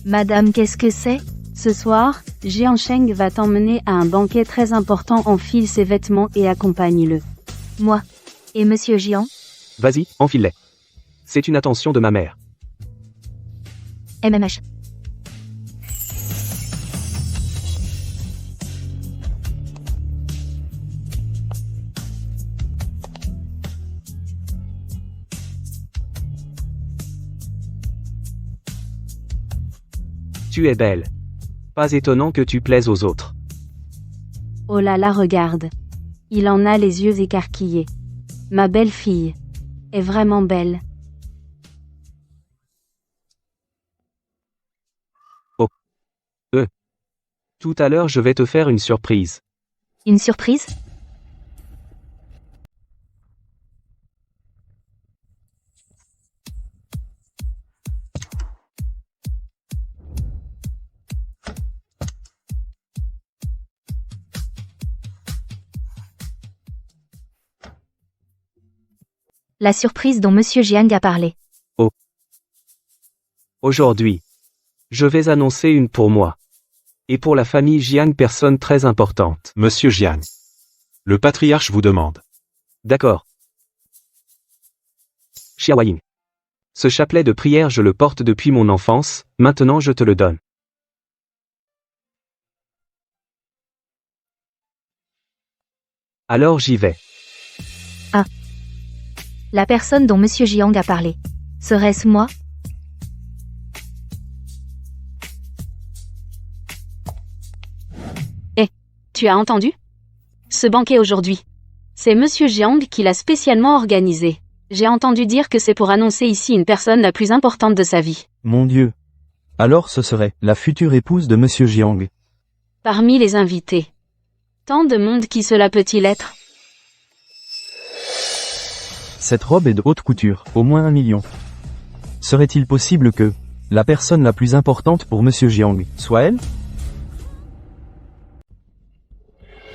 Madame, qu'est-ce que c'est? Ce soir, Jiansheng va t'emmener à un banquet très important, enfile ses vêtements et accompagne-le. Moi. Et Monsieur Jiang? Vas-y, enfile-les. C'est une attention de ma mère. MMH. Tu es belle. Pas étonnant que tu plaises aux autres. Oh là là, regarde. Il en a les yeux écarquillés. Ma belle-fille est vraiment belle. Tout à l'heure, je vais te faire une surprise. Une surprise? La surprise dont Monsieur Jiang a parlé. Aujourd'hui, je vais annoncer une pour moi. Et pour la famille Jiang, personne très importante. Monsieur Jiang. Le patriarche vous demande. D'accord. Xiaoying. Ce chapelet de prière, je le porte depuis mon enfance, maintenant je te le donne. Alors j'y vais. La personne dont Monsieur Jiang a parlé. Serait-ce moi? Tu as entendu? Ce banquet aujourd'hui. C'est Monsieur Jiang qui l'a spécialement organisé. J'ai entendu dire que c'est pour annoncer ici une personne la plus importante de sa vie. Mon Dieu. Alors ce serait la future épouse de Monsieur Jiang. Parmi les invités. Tant de monde, qui cela peut-il être? Cette robe est de haute couture, au moins 1 million. Serait-il possible que la personne la plus importante pour Monsieur Jiang soit elle?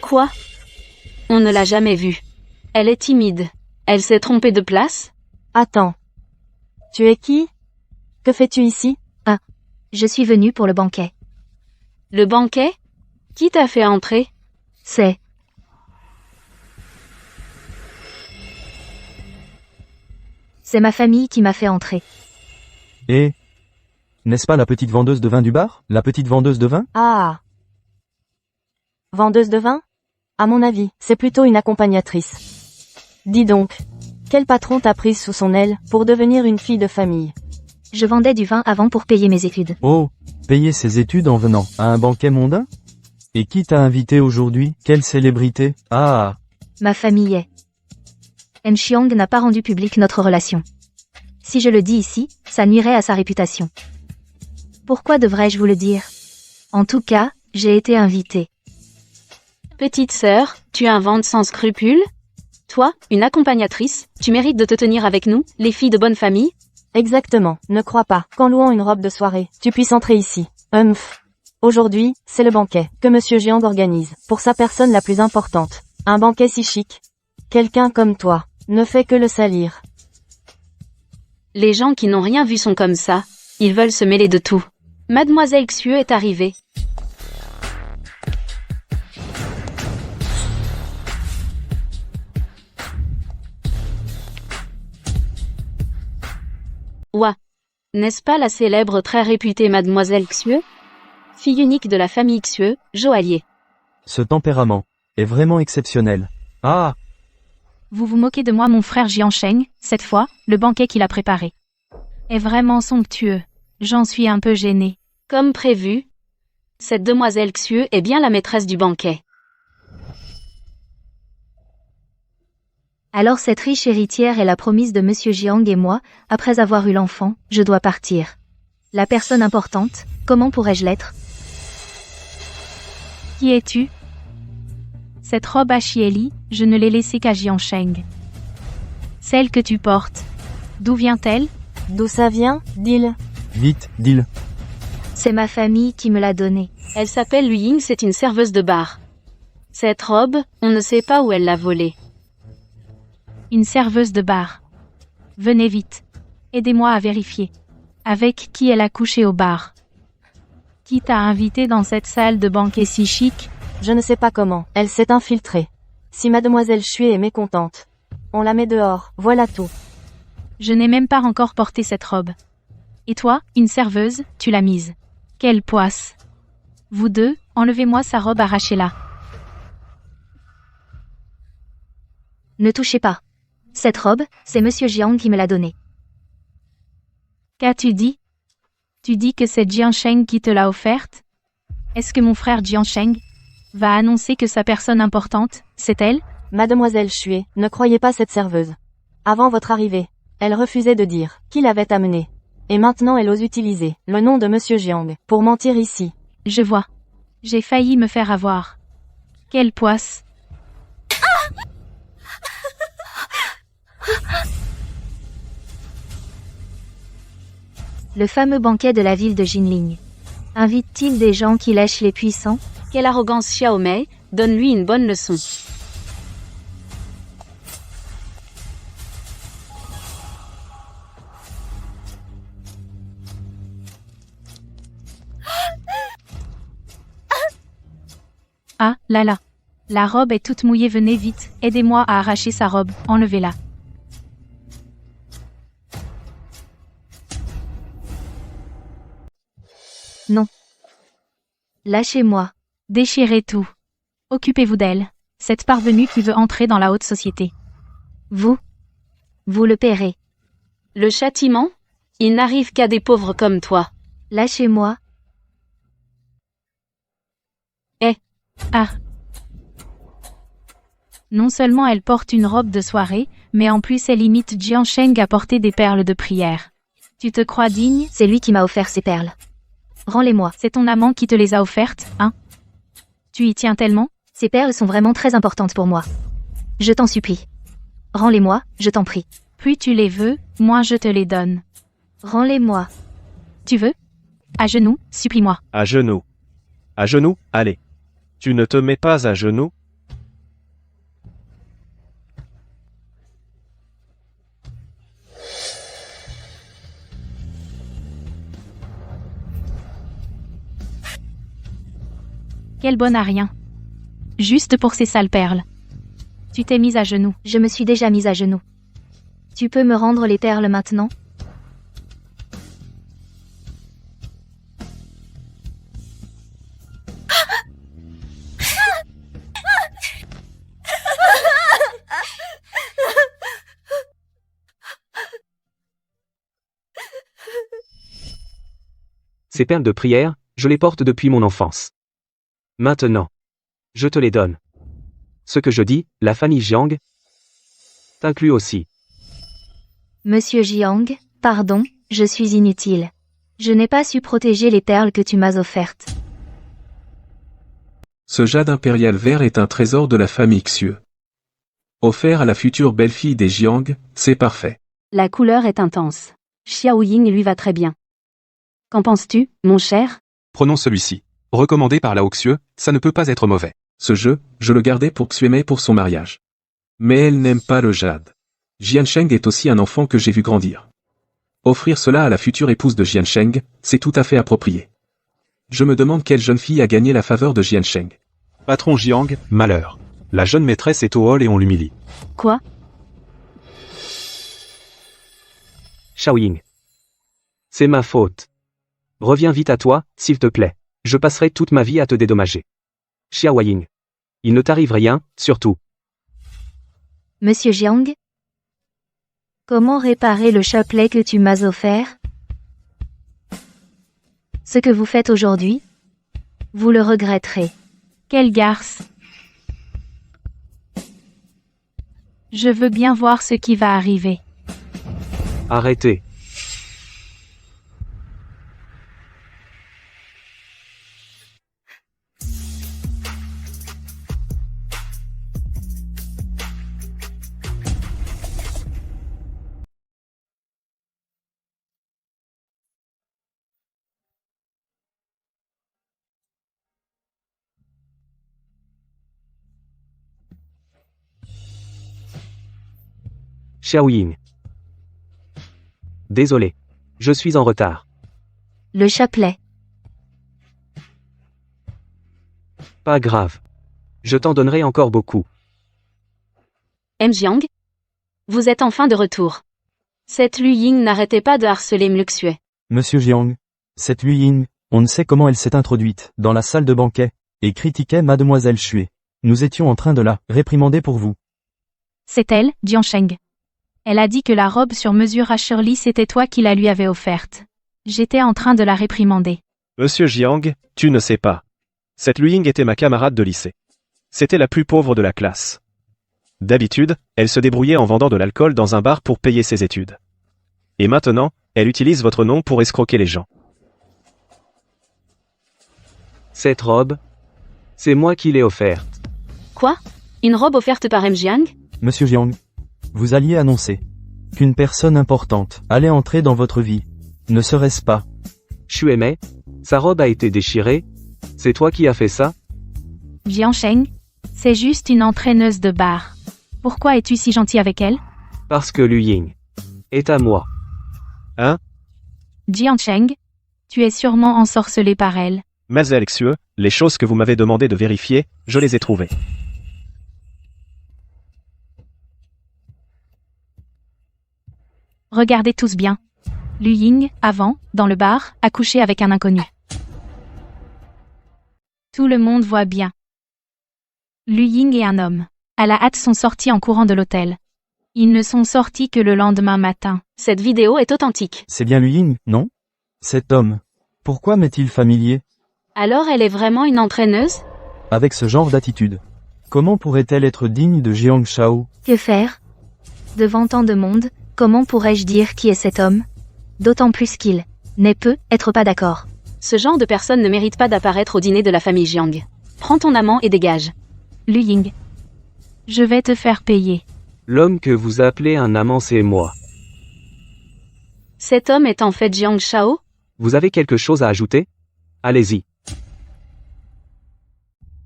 Quoi? On ne l'a jamais vue. Elle est timide. Elle s'est trompée de place? Attends. Tu es qui? Que fais-tu ici? Je suis venue pour le banquet. Le banquet? Qui t'a fait entrer? C'est ma famille qui m'a fait entrer. Et n'est-ce pas la petite vendeuse de vin du bar? La petite vendeuse de vin? Ah. Vendeuse de vin? À mon avis, c'est plutôt une accompagnatrice. Dis donc, quel patron t'a prise sous son aile pour devenir une fille de famille? Je vendais du vin avant pour payer mes études. Oh, payer ses études en venant à un banquet mondain? Et qui t'a invité aujourd'hui? Quelle célébrité? Ah. Ma famille est. M. Xiang n'a pas rendu publique notre relation. Si je le dis ici, ça nuirait à sa réputation. Pourquoi devrais-je vous le dire? En tout cas, j'ai été invitée. Petite sœur, tu inventes sans scrupule? Toi, une accompagnatrice, tu mérites de te tenir avec nous, les filles de bonne famille? Exactement, ne crois pas qu'en louant une robe de soirée, tu puisses entrer ici. Aujourd'hui, c'est le banquet que Monsieur Jiang organise pour sa personne la plus importante. Un banquet si chic. Quelqu'un comme toi ne fait que le salir. Les gens qui n'ont rien vu sont comme ça. Ils veulent se mêler de tout. Mademoiselle Xue est arrivée. Ouah. N'est-ce pas la célèbre très réputée Mademoiselle Xue? Fille unique de la famille Xue, joaillier. Ce tempérament est vraiment exceptionnel. Ah. Vous vous moquez de moi, mon frère Jiansheng, cette fois, le banquet qu'il a préparé est vraiment somptueux. J'en suis un peu gênée. Comme prévu, cette demoiselle Xue est bien la maîtresse du banquet. Alors cette riche héritière est la promise de Monsieur Jiang et moi, après avoir eu l'enfant, je dois partir. La personne importante, comment pourrais-je l'être? Qui es-tu? Cette robe à Chieli, je ne l'ai laissée qu'à Jiansheng. Celle que tu portes. D'où vient-elle? D'où ça vient, dis-le. Vite, dis-le. C'est ma famille qui me l'a donnée. Elle s'appelle Lu Ying, c'est une serveuse de bar. Cette robe, on ne sait pas où elle l'a volée. Une serveuse de bar. Venez vite. Aidez-moi à vérifier. Avec qui elle a couché au bar? Qui t'a invité dans cette salle de banquet si chic? Je ne sais pas comment. Elle s'est infiltrée. Si mademoiselle Chui est mécontente, on la met dehors, voilà tout. Je n'ai même pas encore porté cette robe. Et toi, une serveuse, tu l'as mise. Quelle poisse. Vous deux, enlevez-moi sa robe, arrachez-la. Ne touchez pas. Cette robe, c'est Monsieur Jiang qui me l'a donnée. Qu'as-tu dit? Tu dis que c'est Jiansheng qui te l'a offerte? Est-ce que mon frère Jiansheng va annoncer que sa personne importante, c'est elle? Mademoiselle Chui, ne croyez pas cette serveuse. Avant votre arrivée, elle refusait de dire qui l'avait amenée. Et maintenant elle ose utiliser le nom de Monsieur Jiang pour mentir ici. Je vois. J'ai failli me faire avoir. Quelle poisse. Le fameux banquet de la ville de Jinling. Invite-t-il des gens qui lèchent les puissants? Quelle arrogance, Xiao Mei, donne-lui une bonne leçon. Ah, là là. La robe est toute mouillée, venez vite, aidez-moi à arracher sa robe, enlevez-la. Non. Lâchez-moi. Déchirez tout. Occupez-vous d'elle, cette parvenue qui veut entrer dans la haute société. Vous le paierez. Le châtiment? Il n'arrive qu'à des pauvres comme toi. Lâchez-moi. Ah. Non seulement elle porte une robe de soirée, mais en plus elle imite Jiansheng à porter des perles de prière. Tu te crois digne? C'est lui qui m'a offert ces perles. Rends-les-moi. C'est ton amant qui te les a offertes, hein? Tu y tiens tellement? Ces perles sont vraiment très importantes pour moi. Je t'en supplie. Rends-les-moi, je t'en prie. Plus tu les veux, moins je te les donne. Rends-les-moi. Tu veux? À genoux, supplie-moi. À genoux. À genoux, allez. Tu ne te mets pas à genoux? Quel bon à rien. Juste pour ces sales perles. Tu t'es mise à genoux. Je me suis déjà mise à genoux. Tu peux me rendre les perles maintenant? Ces perles de prière, je les porte depuis mon enfance. Maintenant, je te les donne. Ce que je dis, la famille Jiang, t'inclut aussi. Monsieur Jiang, pardon, je suis inutile. Je n'ai pas su protéger les perles que tu m'as offertes. Ce jade impérial vert est un trésor de la famille Xiu. Offert à la future belle-fille des Jiang, c'est parfait. La couleur est intense. Xiao Ying lui va très bien. Qu'en penses-tu, mon cher? Prenons celui-ci. Recommandé par la Haute-Cieux, ça ne peut pas être mauvais. Ce jeu, je le gardais pour Xuemei pour son mariage. Mais elle n'aime pas le jade. Jiansheng est aussi un enfant que j'ai vu grandir. Offrir cela à la future épouse de Jiansheng, c'est tout à fait approprié. Je me demande quelle jeune fille a gagné la faveur de Jiansheng. Patron Jiang, malheur. La jeune maîtresse est au hall et on l'humilie. Quoi? Xiaoying. C'est ma faute. Reviens vite à toi, s'il te plaît. Je passerai toute ma vie à te dédommager. Xiaoying. Il ne t'arrive rien, surtout. Monsieur Jiang? Comment réparer le chapelet que tu m'as offert? Ce que vous faites aujourd'hui, vous le regretterez. Quelle garce! Je veux bien voir ce qui va arriver. Arrêtez. Xiaoying. Désolé. Je suis en retard. Le chapelet. Pas grave. Je t'en donnerai encore beaucoup. M. Jiang? Vous êtes enfin de retour. Cette Lu Ying n'arrêtait pas de harceler Mluxue. Monsieur Jiang, cette Lu Ying, on ne sait comment elle s'est introduite dans la salle de banquet, et critiquait mademoiselle Xue. Nous étions en train de la réprimander pour vous. C'est elle, Jiansheng. Elle a dit que la robe sur mesure à Shirley c'était toi qui la lui avais offerte. J'étais en train de la réprimander. Monsieur Jiang, tu ne sais pas. Cette Lu Ying était ma camarade de lycée. C'était la plus pauvre de la classe. D'habitude, elle se débrouillait en vendant de l'alcool dans un bar pour payer ses études. Et maintenant, elle utilise votre nom pour escroquer les gens. Cette robe, c'est moi qui l'ai offerte. Quoi? Une robe offerte par M. Jiang? Monsieur Jiang, vous alliez annoncer qu'une personne importante allait entrer dans votre vie. Ne serait-ce pas? Xue Mei, sa robe a été déchirée. C'est toi qui as fait ça? Jiansheng, c'est juste une entraîneuse de bar. Pourquoi es-tu si gentil avec elle? Parce que Lu Ying est à moi. Hein? Jiansheng, tu es sûrement ensorcelé par elle. Mademoiselle Xue, les choses que vous m'avez demandé de vérifier, je les ai trouvées. Regardez tous bien. Lu Ying, avant, dans le bar, a couché avec un inconnu. Tout le monde voit bien. Lu Ying et un homme, à la hâte sont sortis en courant de l'hôtel. Ils ne sont sortis que le lendemain matin. Cette vidéo est authentique. C'est bien Lu Ying, non? Cet homme. Pourquoi m'est-il familier? Alors elle est vraiment une entraîneuse? Avec ce genre d'attitude. Comment pourrait-elle être digne de Jiang Shao? Que faire? Devant tant de monde, comment pourrais-je dire qui est cet homme? D'autant plus qu'il n'est peut être pas d'accord. Ce genre de personne ne mérite pas d'apparaître au dîner de la famille Jiang. Prends ton amant et dégage. Lu Ying. Je vais te faire payer. L'homme que vous appelez un amant, c'est moi. Cet homme est en fait Jiang Shao? Vous avez quelque chose à ajouter? Allez-y.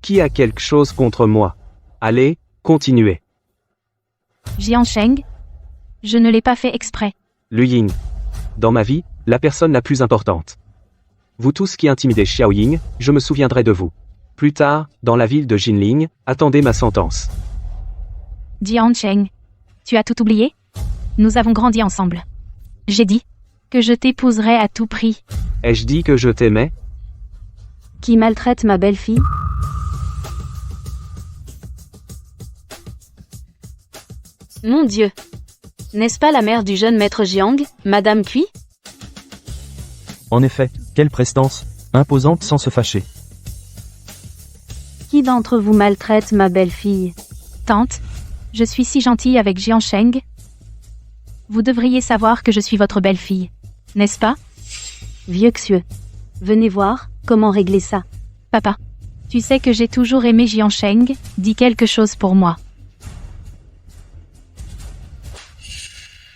Qui a quelque chose contre moi? Allez, continuez. Jiansheng. Je ne l'ai pas fait exprès. Lu Ying. Dans ma vie, la personne la plus importante. Vous tous qui intimidez Xiaoying, je me souviendrai de vous. Plus tard, dans la ville de Jinling, attendez ma sentence. Jiansheng. Tu as tout oublié? Nous avons grandi ensemble. J'ai dit que je t'épouserais à tout prix. Ai-je dit que je t'aimais? Qui maltraite ma belle-fille? Mon Dieu! N'est-ce pas la mère du jeune maître Jiang, Madame Cui? En effet, quelle prestance, imposante sans se fâcher. Qui d'entre vous maltraite ma belle-fille? Tante, je suis si gentille avec Jiansheng. Vous devriez savoir que je suis votre belle-fille, n'est-ce pas? Vieux Xue. Venez voir, comment régler ça. Papa, tu sais que j'ai toujours aimé Jiansheng, dis quelque chose pour moi.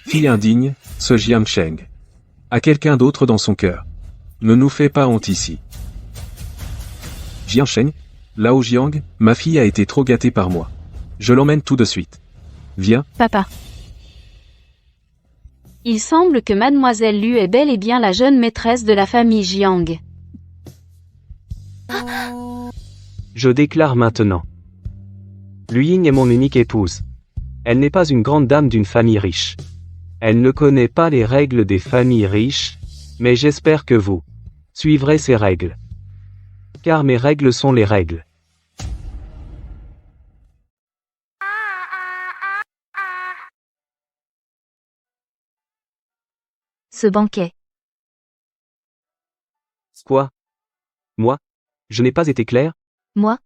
Fille indigne, ce Jiansheng. A quelqu'un d'autre dans son cœur. Ne nous fais pas honte ici. Jiansheng, Lao Jiang, ma fille a été trop gâtée par moi. Je l'emmène tout de suite. Viens. Papa. Il semble que Mademoiselle Lu est bel et bien la jeune maîtresse de la famille Jiang. Je déclare maintenant. Lu Ying est mon unique épouse. Elle n'est pas une grande dame d'une famille riche. Elle ne connaît pas les règles des familles riches, mais j'espère que vous suivrez ces règles. Car mes règles sont les règles. Ce banquet. Quoi? Moi? Je n'ai pas été clair? Moi?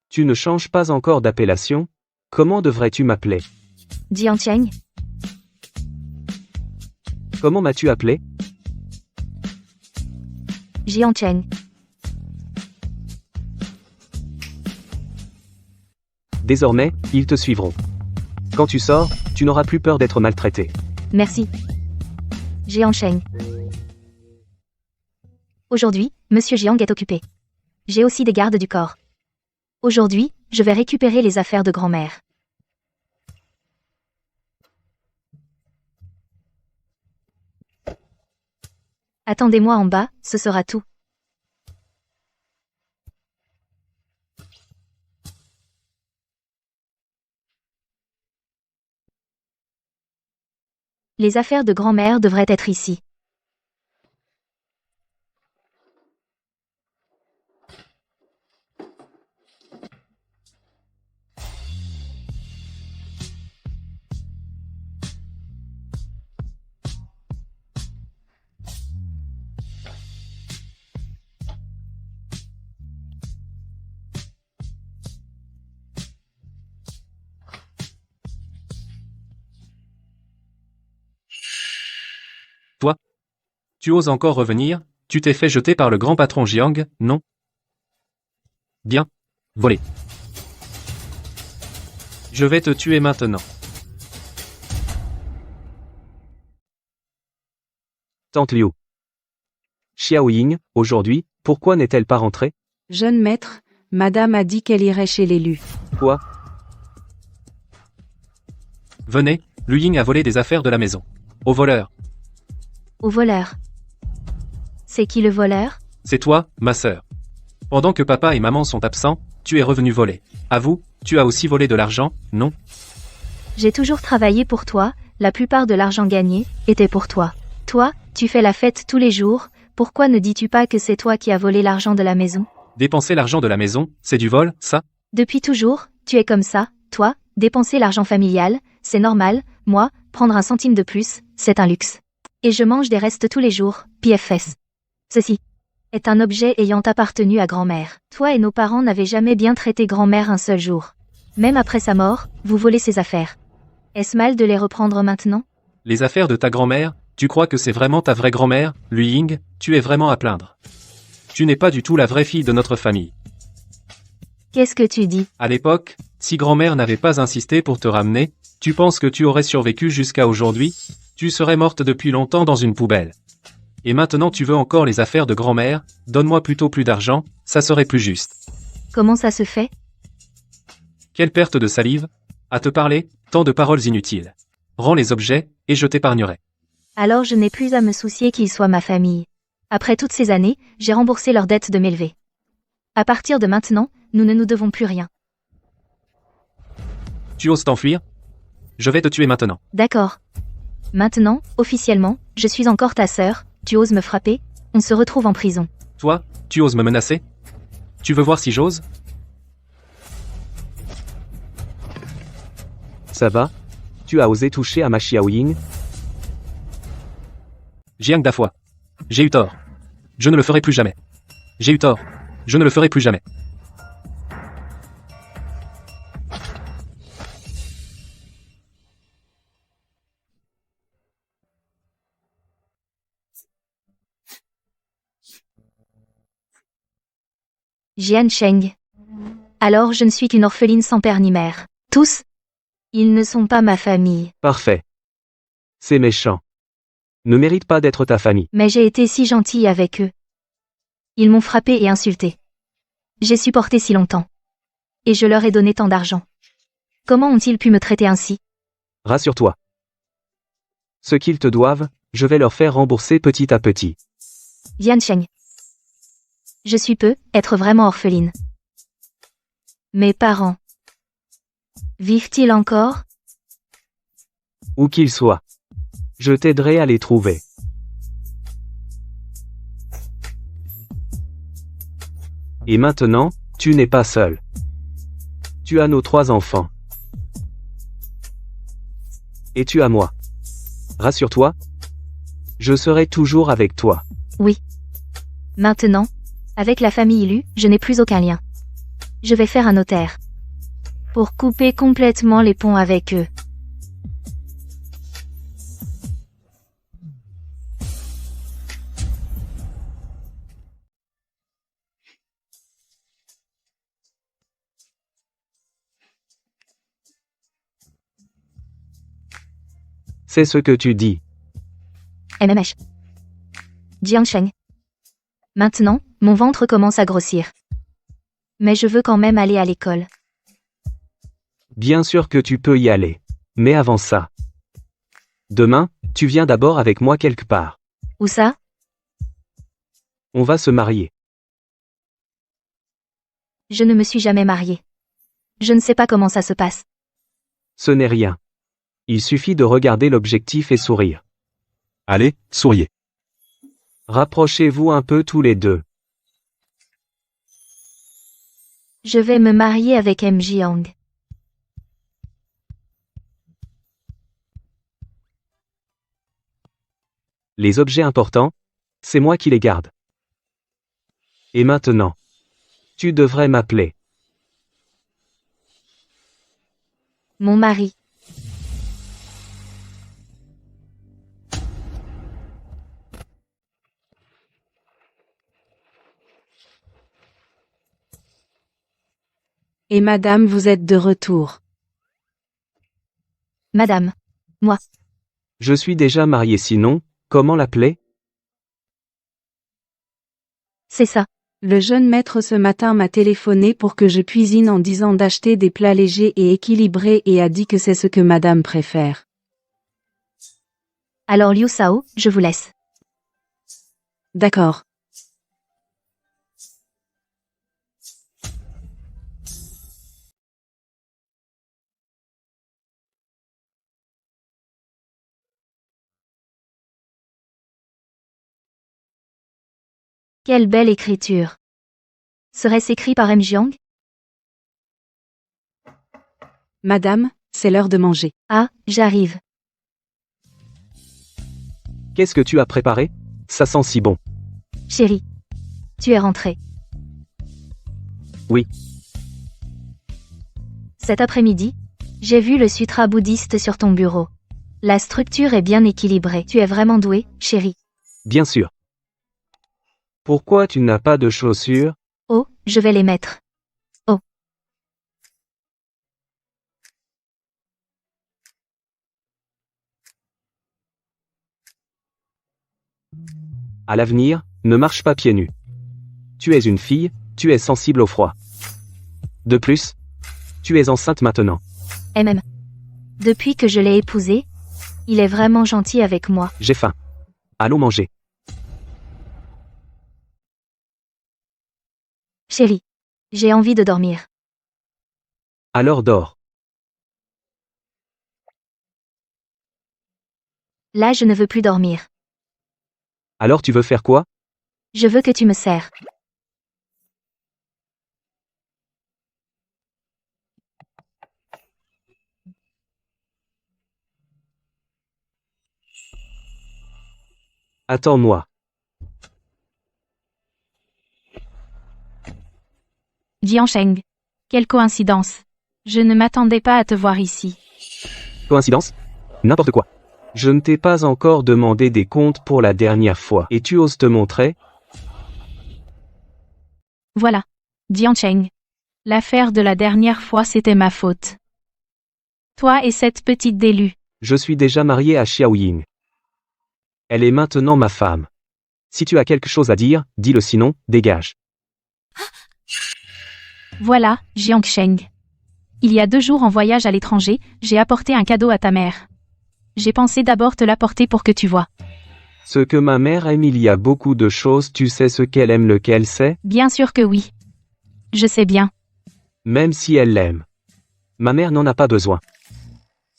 Tu ne changes pas encore d'appellation? Comment devrais-tu m'appeler? Jiancheng, Comment m'as-tu appelé? Jiancheng. Désormais, ils te suivront. Quand tu sors, tu n'auras plus peur d'être maltraité. Merci. Jiancheng. Aujourd'hui, Monsieur Jiang est occupé. J'ai aussi des gardes du corps. Aujourd'hui, je vais récupérer les affaires de grand-mère. Attendez-moi en bas, ce sera tout. Les affaires de grand-mère devraient être ici. Toi? Tu oses encore revenir? Tu t'es fait jeter par le grand patron Jiang, non? Bien. Voler. Je vais te tuer maintenant. Tante Liu. Xiao Ying, aujourd'hui, pourquoi n'est-elle pas rentrée? Jeune maître, madame a dit qu'elle irait chez l'élu. Quoi? Venez, Lu Ying a volé des affaires de la maison. Au voleur. Au voleur. C'est qui le voleur? C'est toi, ma sœur. Pendant que papa et maman sont absents, tu es revenu voler. Avoue, tu as aussi volé de l'argent, non? J'ai toujours travaillé pour toi, la plupart de l'argent gagné était pour toi. Toi, tu fais la fête tous les jours, pourquoi ne dis-tu pas que c'est toi qui as volé l'argent de la maison? Dépenser l'argent de la maison, c'est du vol, ça? Depuis toujours, tu es comme ça, toi, dépenser l'argent familial, c'est normal, moi, prendre un centime de plus, c'est un luxe. Et je mange des restes tous les jours, PFS. Ceci est un objet ayant appartenu à grand-mère. Toi et nos parents n'avaient jamais bien traité grand-mère un seul jour. Même après sa mort, vous volez ses affaires. Est-ce mal de les reprendre maintenant? Les affaires de ta grand-mère, tu crois que c'est vraiment ta vraie grand-mère, Lu Ying? Tu es vraiment à plaindre. Tu n'es pas du tout la vraie fille de notre famille. Qu'est-ce que tu dis? À l'époque, si grand-mère n'avait pas insisté pour te ramener, tu penses que tu aurais survécu jusqu'à aujourd'hui? Tu serais morte depuis longtemps dans une poubelle. Et maintenant tu veux encore les affaires de grand-mère? Donne-moi plutôt plus d'argent, ça serait plus juste. Comment ça se fait? Quelle perte de salive? À te parler, tant de paroles inutiles. Rends les objets, et je t'épargnerai. Alors je n'ai plus à me soucier qu'ils soient ma famille. Après toutes ces années, j'ai remboursé leur dette de m'élever. À partir de maintenant, nous ne nous devons plus rien. Tu oses t'enfuir? Je vais te tuer maintenant. D'accord. Maintenant, officiellement, je suis encore ta sœur, tu oses me frapper, on se retrouve en prison. Toi, tu oses me menacer? Tu veux voir si j'ose? Ça va? Tu as osé toucher à ma Xiao Ying? Jiang Dafoi. J'ai eu tort. Je ne le ferai plus jamais. J'ai eu tort. Je ne le ferai plus jamais. Jiancheng. Alors je ne suis qu'une orpheline sans père ni mère. Tous? Ils ne sont pas ma famille. Parfait. C'est méchant. Ne mérite pas d'être ta famille. Mais j'ai été si gentille avec eux. Ils m'ont frappé et insulté. J'ai supporté si longtemps. Et je leur ai donné tant d'argent. Comment ont-ils pu me traiter ainsi? Rassure-toi. Ce qu'ils te doivent, je vais leur faire rembourser petit à petit. Jiancheng. Je suis peu, être vraiment orpheline. Mes parents. Vivent-ils encore? Où qu'ils soient. Je t'aiderai à les trouver. Et maintenant, tu n'es pas seul. Tu as nos 3 enfants. Et tu as moi. Rassure-toi. Je serai toujours avec toi. Oui. Maintenant, avec la famille Lu, je n'ai plus aucun lien. Je vais faire un notaire. Pour couper complètement les ponts avec eux. C'est ce que tu dis. MMH. Jiangsheng. Maintenant, mon ventre commence à grossir. Mais je veux quand même aller à l'école. Bien sûr que tu peux y aller. Mais avant ça. Demain, tu viens d'abord avec moi quelque part. Où ça? On va se marier. Je ne me suis jamais mariée. Je ne sais pas comment ça se passe. Ce n'est rien. Il suffit de regarder l'objectif et sourire. Allez, souriez. Rapprochez-vous un peu tous les deux. Je vais me marier avec M. Jiang. Les objets importants, c'est moi qui les garde. Et maintenant, tu devrais m'appeler. Mon mari. Et madame, vous êtes de retour. Madame. Moi. Je suis déjà marié sinon, comment l'appeler? C'est ça. Le jeune maître ce matin m'a téléphoné pour que je cuisine en disant d'acheter des plats légers et équilibrés et a dit que c'est ce que madame préfère. Alors Liu Sao, je vous laisse. D'accord. Quelle belle écriture. Serait-ce écrit par M. Jiang? Madame, c'est l'heure de manger. Ah, j'arrive. Qu'est-ce que tu as préparé? Ça sent si bon. Chérie. Tu es rentrée. Oui. Cet après-midi, j'ai vu le sutra bouddhiste sur ton bureau. La structure est bien équilibrée. Tu es vraiment douée, chérie. Bien sûr. Pourquoi tu n'as pas de chaussures? Oh, je vais les mettre. Oh. À l'avenir, ne marche pas pieds nus. Tu es une fille, tu es sensible au froid. De plus, tu es enceinte maintenant. MM. Depuis que je l'ai épousé, il est vraiment gentil avec moi. J'ai faim. Allons manger. Chérie. J'ai envie de dormir. Alors dors. Là, je ne veux plus dormir. Alors tu veux faire quoi? Je veux que tu me serres. Attends-moi. Jiangsheng. Quelle coïncidence. Je ne m'attendais pas à te voir ici. Coïncidence? N'importe quoi. Je ne t'ai pas encore demandé des comptes pour la dernière fois. Et tu oses te montrer? Voilà. Jiangsheng. L'affaire de la dernière fois c'était ma faute. Toi et cette petite délue. Je suis déjà marié à Xiaoying. Elle est maintenant ma femme. Si tu as quelque chose à dire, dis-le sinon, dégage. Voilà, Jiangsheng. Il y a 2 jours en voyage à l'étranger, j'ai apporté un cadeau à ta mère. J'ai pensé d'abord te l'apporter pour que tu vois. Ce que ma mère aime, il y a beaucoup de choses, tu sais ce qu'elle aime, lequel c'est? Bien sûr que oui. Je sais bien. Même si elle l'aime. Ma mère n'en a pas besoin.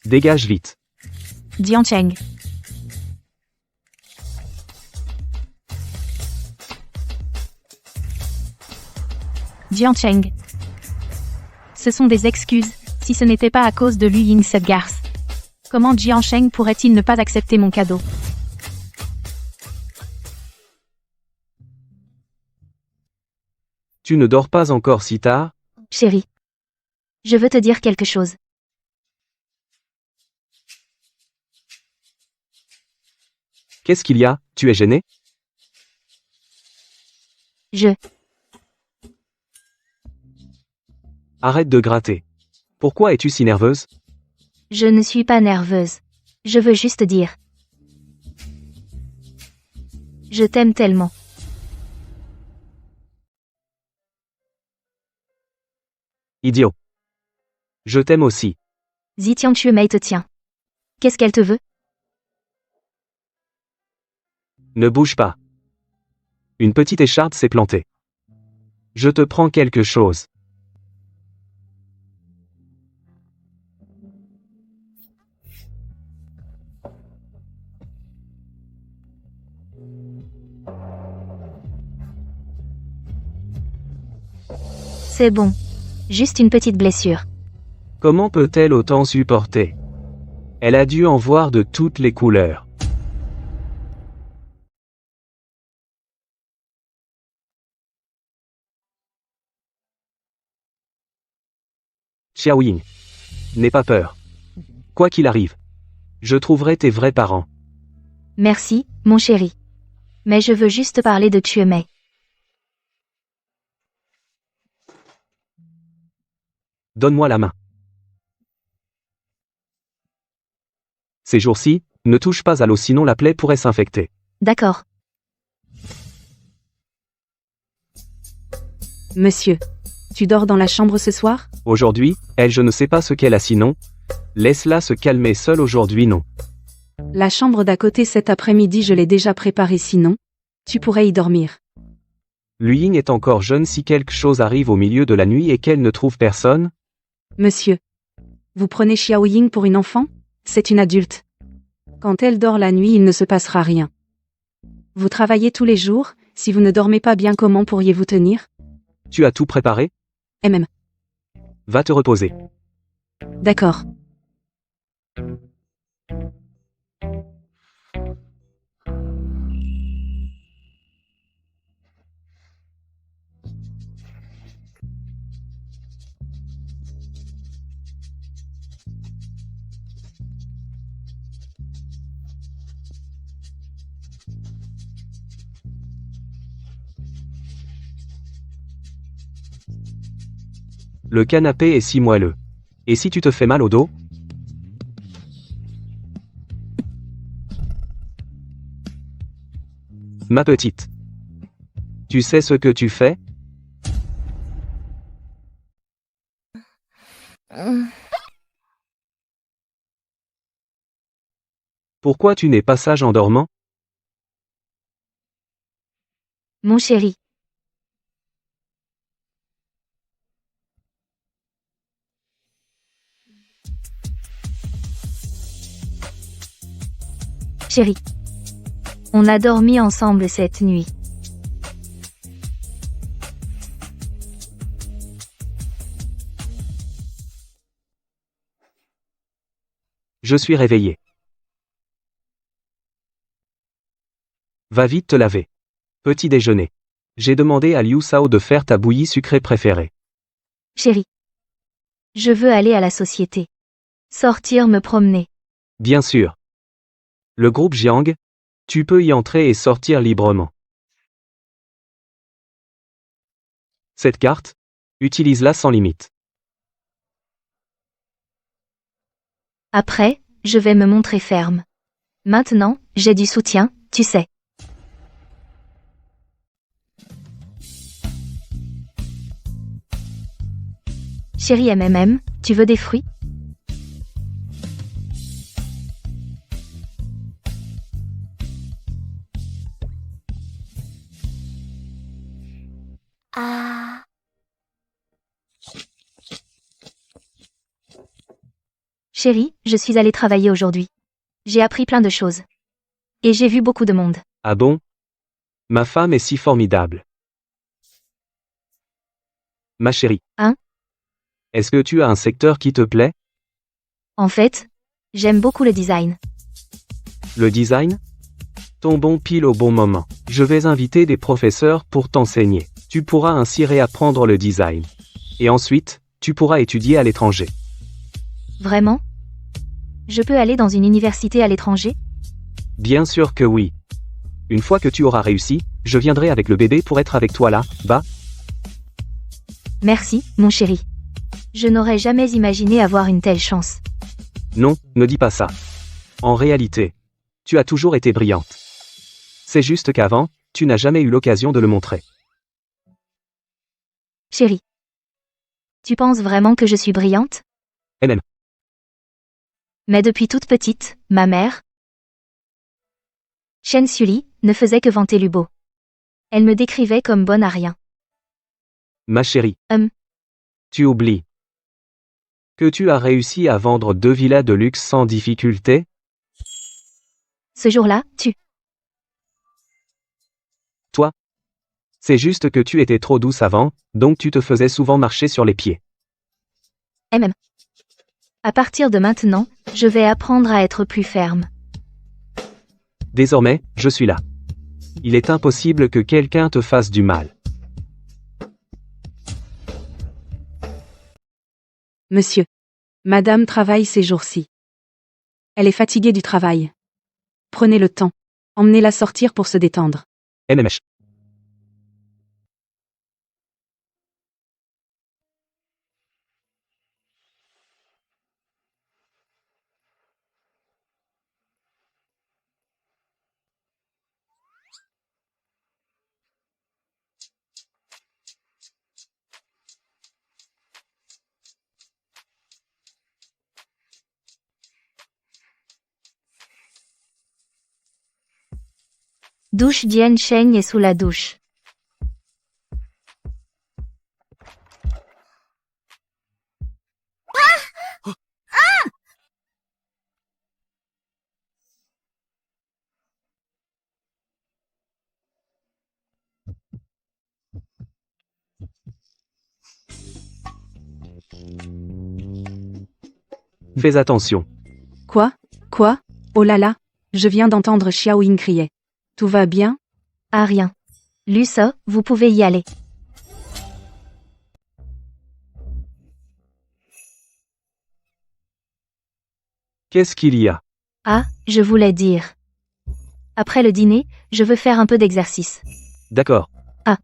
Dégage vite. Jiangsheng. Jiangsheng. Ce sont des excuses, si ce n'était pas à cause de Lu Ying cette garce. Comment Jiangsheng pourrait-il ne pas accepter mon cadeau? Tu ne dors pas encore si tard? Chérie. Je veux te dire quelque chose. Qu'est-ce qu'il y a? Tu es gêné? Arrête de gratter. Pourquoi es-tu si nerveuse? Je ne suis pas nerveuse. Je veux juste dire. Je t'aime tellement. Idiot. Je t'aime aussi. Zitian Chuemei te tient. Qu'est-ce qu'elle te veut? Ne bouge pas. Une petite écharde s'est plantée. Je te prends quelque chose. C'est bon. Juste une petite blessure. Comment peut-elle autant supporter? Elle a dû en voir de toutes les couleurs. Xiaoying. N'aie pas peur. Quoi qu'il arrive, je trouverai tes vrais parents. Merci, mon chéri. Mais je veux juste parler de Chuemei. Donne-moi la main. Ces jours-ci, ne touche pas à l'eau sinon la plaie pourrait s'infecter. D'accord. Monsieur, tu dors dans la chambre ce soir? Aujourd'hui, elle je ne sais pas ce qu'elle a sinon. Laisse-la se calmer seule aujourd'hui non. La chambre d'à côté cet après-midi je l'ai déjà préparée sinon. Tu pourrais y dormir. Luying est encore jeune si quelque chose arrive au milieu de la nuit et qu'elle ne trouve personne. Monsieur. Vous prenez Xiaoying pour une enfant? C'est une adulte. Quand elle dort la nuit il ne se passera rien. Vous travaillez tous les jours, si vous ne dormez pas bien comment pourriez-vous tenir? Tu as tout préparé? Va te reposer. D'accord. Le canapé est si moelleux. Et si tu te fais mal au dos? Ma petite. Tu sais ce que tu fais? Pourquoi tu n'es pas sage en dormant? Mon chéri. Chéri. On a dormi ensemble cette nuit. Je suis réveillé. Va vite te laver. Petit déjeuner. J'ai demandé à Liu Sao de faire ta bouillie sucrée préférée. Chéri. Je veux aller à la société. Sortir me promener. Bien sûr. Le groupe Jiang, tu peux y entrer et sortir librement. Cette carte, utilise-la sans limite. Après, je vais me montrer ferme. Maintenant, j'ai du soutien, tu sais. Chérie MMM, tu veux des fruits? Ah. Chérie, je suis allée travailler aujourd'hui. J'ai appris plein de choses. Et j'ai vu beaucoup de monde. Ah bon? Ma femme est si formidable. Ma chérie. Hein? Est-ce que tu as un secteur qui te plaît? En fait, j'aime beaucoup le design. Le design? Tombons pile au bon moment. Je vais inviter des professeurs pour t'enseigner. Tu pourras ainsi réapprendre le design. Et ensuite, tu pourras étudier à l'étranger. Vraiment? Je peux aller dans une université à l'étranger? Bien sûr que oui. Une fois que tu auras réussi, je viendrai avec le bébé pour être avec toi là-bas. Merci, mon chéri. Je n'aurais jamais imaginé avoir une telle chance. Non, ne dis pas ça. En réalité, tu as toujours été brillante. C'est juste qu'avant, tu n'as jamais eu l'occasion de le montrer. Chérie. Tu penses vraiment que je suis brillante? Elle-même. Mais depuis toute petite, ma mère, Chen Sully, ne faisait que vanter Lubo. Elle me décrivait comme bonne à rien. Ma chérie. Tu oublies que tu as réussi à vendre 2 villas de luxe sans difficulté? Ce jour-là, Toi? C'est juste que tu étais trop douce avant, donc tu te faisais souvent marcher sur les pieds. À partir de maintenant, je vais apprendre à être plus ferme. Désormais, je suis là. Il est impossible que quelqu'un te fasse du mal. Monsieur. Madame travaille ces jours-ci. Elle est fatiguée du travail. Prenez le temps. Emmenez-la sortir pour se détendre. MMH. Douche Jian Sheng est sous la douche. Fais attention. Quoi? Oh là là, je viens d'entendre Xiao Ying crier. Tout va bien? Ah rien. Lusa, vous pouvez y aller. Qu'est-ce qu'il y a? Ah, je voulais dire. Après le dîner, je veux faire un peu d'exercice. D'accord. Ah.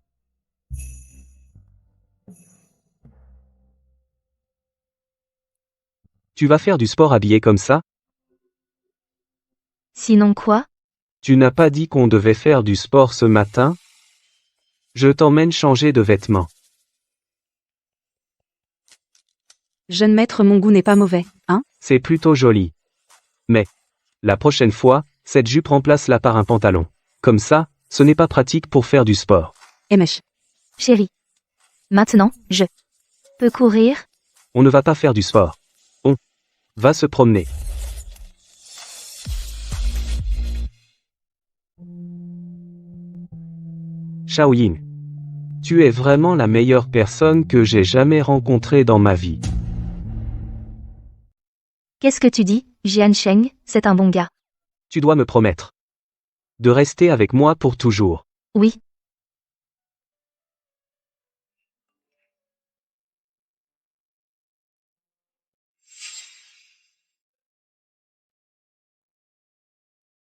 Tu vas faire du sport habillé comme ça? Sinon quoi? Tu n'as pas dit qu'on devait faire du sport ce matin? Je t'emmène changer de vêtements. Jeune maître, mon goût n'est pas mauvais, hein? C'est plutôt joli. Mais, la prochaine fois, cette jupe remplace-la par un pantalon. Comme ça, ce n'est pas pratique pour faire du sport. MH. Chérie. Maintenant, je peux courir? On ne va pas faire du sport. On va se promener. Shaoyin. Tu es vraiment la meilleure personne que j'ai jamais rencontrée dans ma vie. Qu'est-ce que tu dis, Jian Sheng, c'est un bon gars. Tu dois me promettre de rester avec moi pour toujours. Oui.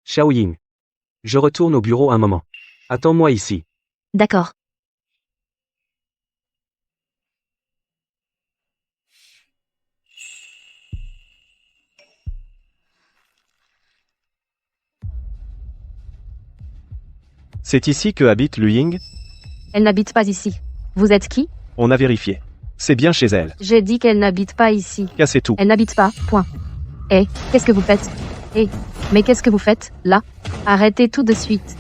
Shaoyin. Je retourne au bureau un moment. Attends-moi ici. D'accord. C'est ici que habite Lu Ying? Elle n'habite pas ici. Vous êtes qui? On a vérifié. C'est bien chez elle. J'ai dit qu'elle n'habite pas ici. Cassez tout. Elle n'habite pas, point. Qu'est-ce que vous faites? Mais qu'est-ce que vous faites, là? Arrêtez tout de suite.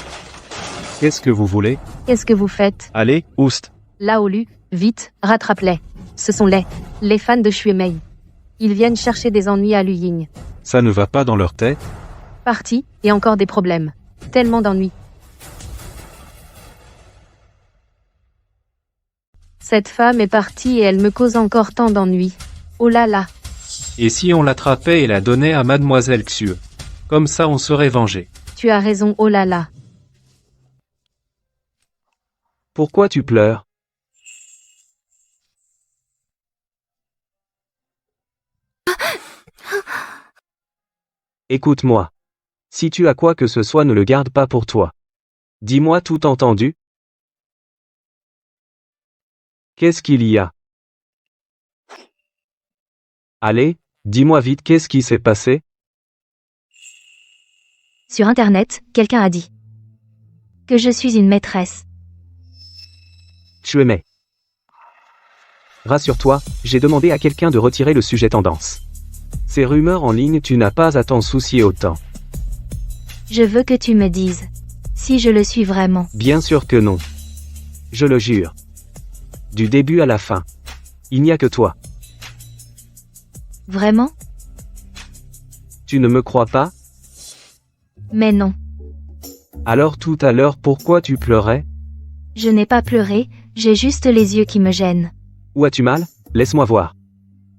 Qu'est-ce que vous voulez? Qu'est-ce que vous faites? Allez, oust. Là au lu, vite, rattrape-les. Ce sont les fans de Shui Mei. Ils viennent chercher des ennuis à Lu Ying. Ça ne va pas dans leur tête? Parti, et encore des problèmes. Tellement d'ennuis. Cette femme est partie et elle me cause encore tant d'ennuis. Oh là là. Et si on l'attrapait et la donnait à Mademoiselle Xue? Comme ça on serait vengé. Tu as raison, oh là là. Pourquoi tu pleures? Écoute-moi. Si tu as quoi que ce soit, ne le garde pas pour toi. Dis-moi tout entendu. Qu'est-ce qu'il y a? Allez, dis-moi vite qu'est-ce qui s'est passé? Sur Internet, quelqu'un a dit que je suis une maîtresse. Tu aimais. Rassure-toi, j'ai demandé à quelqu'un de retirer le sujet tendance. Ces rumeurs en ligne, tu n'as pas à t'en soucier autant. Je veux que tu me dises si je le suis vraiment. Bien sûr que non. Je le jure. Du début à la fin. Il n'y a que toi. Vraiment? Tu ne me crois pas? Mais non. Alors tout à l'heure, pourquoi tu pleurais? Je n'ai pas pleuré, j'ai juste les yeux qui me gênent. Où as-tu mal? Laisse-moi voir.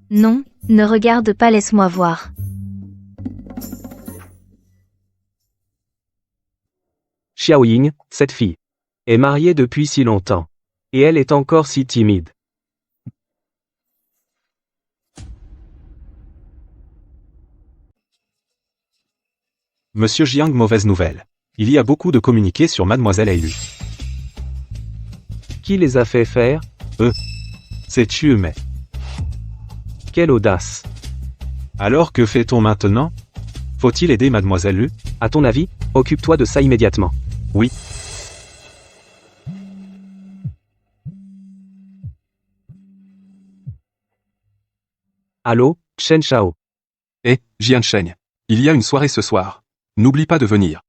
Non, ne regarde pas, laisse-moi voir. Xiaoying, cette fille, est mariée depuis si longtemps. Et elle est encore si timide. Monsieur Jiang, mauvaise nouvelle. Il y a beaucoup de communiqués sur Mademoiselle Ailu. Qui les a fait faire? C'est tu mais. Quelle audace. Alors que fait-on maintenant? Faut-il aider Mademoiselle Lu? À ton avis, occupe-toi de ça immédiatement. Oui. Allô, Chen Shao. Jiansheng. Il y a une soirée ce soir. N'oublie pas de venir.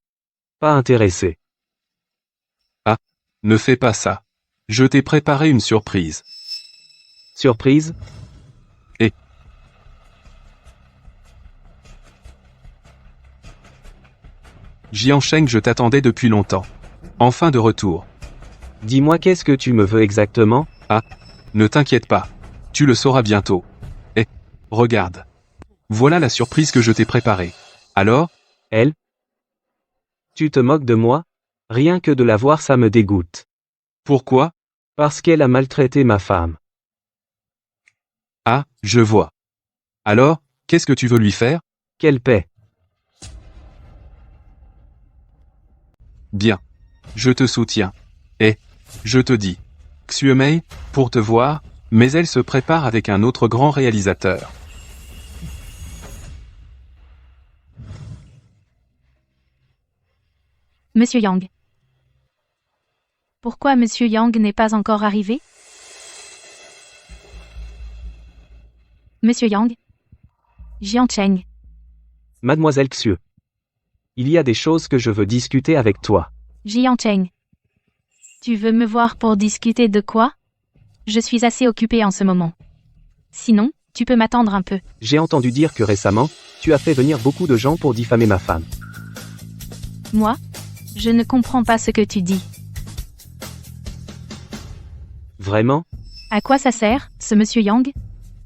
Pas intéressé. Ne fais pas ça. Je t'ai préparé une surprise. Surprise? Jiansheng, je t'attendais depuis longtemps. Enfin de retour. Dis-moi qu'est-ce que tu me veux exactement? Ne t'inquiète pas. Tu le sauras bientôt. Regarde. Voilà la surprise que je t'ai préparée. Alors? Elle? Tu te moques de moi? Rien que de la voir ça me dégoûte. Pourquoi? Parce qu'elle a maltraité ma femme. Ah, je vois. Alors, qu'est-ce que tu veux lui faire? Quelle paix. Bien. Je te soutiens. Et, je te dis, Xuemei, pour te voir, mais elle se prépare avec un autre grand réalisateur. Monsieur Yang. Pourquoi Monsieur Yang n'est pas encore arrivé? Monsieur Yang. Jiancheng. Mademoiselle Xue. Il y a des choses que je veux discuter avec toi. Jiancheng. Tu veux me voir pour discuter de quoi? Je suis assez occupée en ce moment. Sinon, tu peux m'attendre un peu. J'ai entendu dire que récemment, tu as fait venir beaucoup de gens pour diffamer ma femme. Moi? Je ne comprends pas ce que tu dis. Vraiment? À quoi ça sert, ce Monsieur Yang?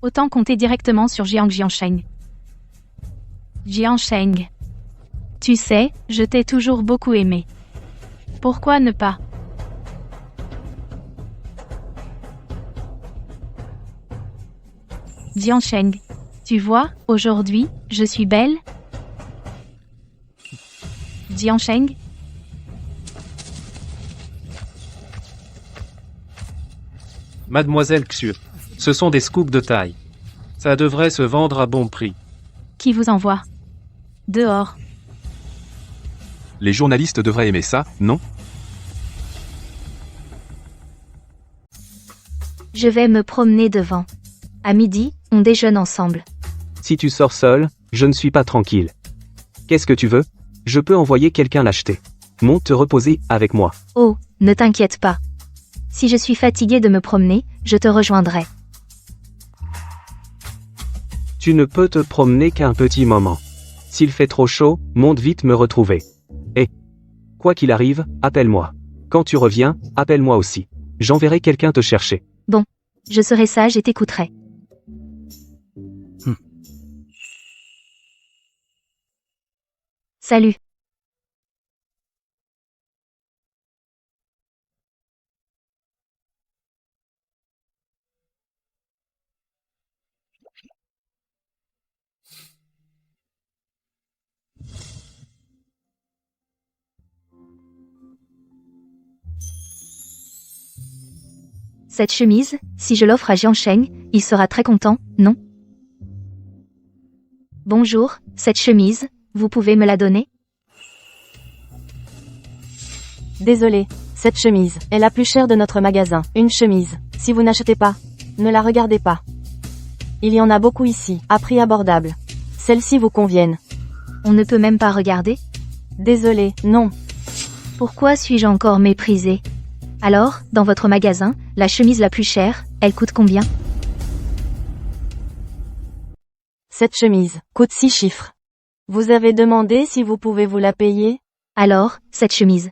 Autant compter directement sur Jiansheng. Jiansheng. Tu sais, je t'ai toujours beaucoup aimé. Pourquoi ne pas? Jiansheng. Tu vois, aujourd'hui, je suis belle? Jiansheng. Mademoiselle Xue, ce sont des scoops de taille. Ça devrait se vendre à bon prix. Qui vous envoie? Dehors. Les journalistes devraient aimer ça, non? Je vais me promener devant. À midi, on déjeune ensemble. Si tu sors seul, je ne suis pas tranquille. Qu'est-ce que tu veux? Je peux envoyer quelqu'un l'acheter. Monte te reposer avec moi. Oh, ne t'inquiète pas. Si je suis fatiguée de me promener, je te rejoindrai. Tu ne peux te promener qu'un petit moment. S'il fait trop chaud, monte vite me retrouver. Et, quoi qu'il arrive, appelle-moi. Quand tu reviens, appelle-moi aussi. J'enverrai quelqu'un te chercher. Bon. Je serai sage et t'écouterai. Salut. Cette chemise, si je l'offre à Jiansheng, il sera très content, non? Bonjour, cette chemise, vous pouvez me la donner? Désolé, cette chemise est la plus chère de notre magasin. Une chemise. Si vous n'achetez pas, ne la regardez pas. Il y en a beaucoup ici, à prix abordable. Celles-ci vous conviennent. On ne peut même pas regarder? Désolé, non. Pourquoi suis-je encore méprisée? Alors, dans votre magasin, la chemise la plus chère, elle coûte combien? Cette chemise coûte 6 chiffres. Vous avez demandé si vous pouvez vous la payer? Alors, cette chemise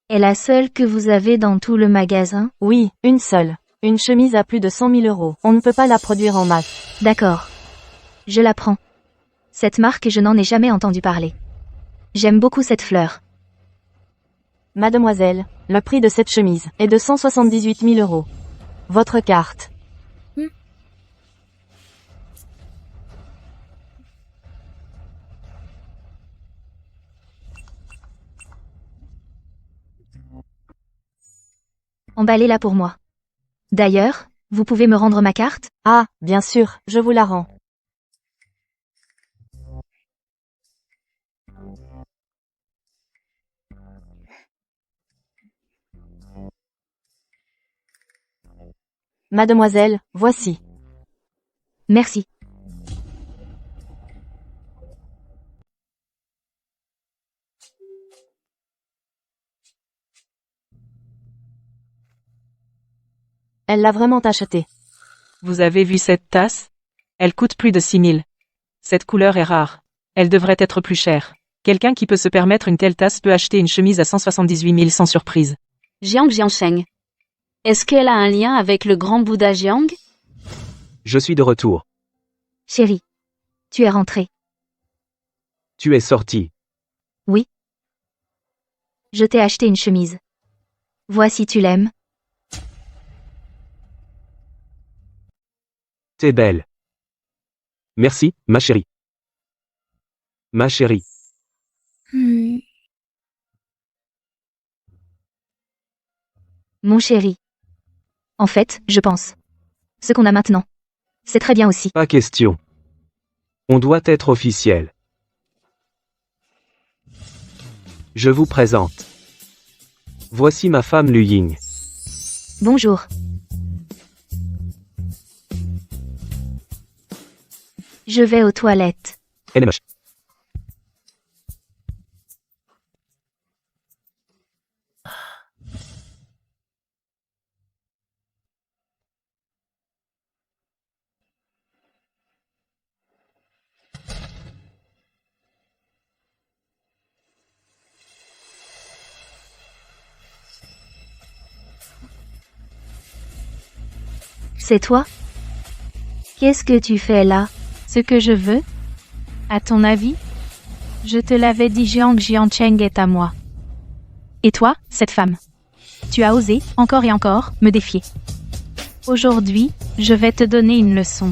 est la seule que vous avez dans tout le magasin? Oui, une seule. Une chemise à plus de 100 000 euros. On ne peut pas la produire en masse. D'accord. Je la prends. Cette marque, je n'en ai jamais entendu parler. J'aime beaucoup cette fleur. Mademoiselle, le prix de cette chemise est de 178 000 euros. Votre carte. Emballez-la pour moi. D'ailleurs, vous pouvez me rendre ma carte? Ah, bien sûr, je vous la rends. Mademoiselle, voici. Merci. Elle l'a vraiment achetée. Vous avez vu cette tasse? Elle coûte plus de 6 000. Cette couleur est rare. Elle devrait être plus chère. Quelqu'un qui peut se permettre une telle tasse peut acheter une chemise à 178 000 sans surprise. Jiang Jiansheng. Est-ce qu'elle a un lien avec le grand Bouddha Jiang? Je suis de retour. Chérie. Tu es rentrée. Tu es sorti. Oui. Je t'ai acheté une chemise. Vois si tu l'aimes. T'es belle. Merci, ma chérie. Ma chérie. Mon chéri. En fait, je pense. Ce qu'on a maintenant. C'est très bien aussi. Pas question. On doit être officiel. Je vous présente. Voici ma femme Lu Ying. Bonjour. Je vais aux toilettes. Elle est moche. C'est toi? Qu'est-ce que tu fais là? Ce que je veux? À ton avis? Je te l'avais dit, Jiang Jiancheng est à moi. Et toi, cette femme? Tu as osé, encore et encore, me défier. Aujourd'hui, je vais te donner une leçon.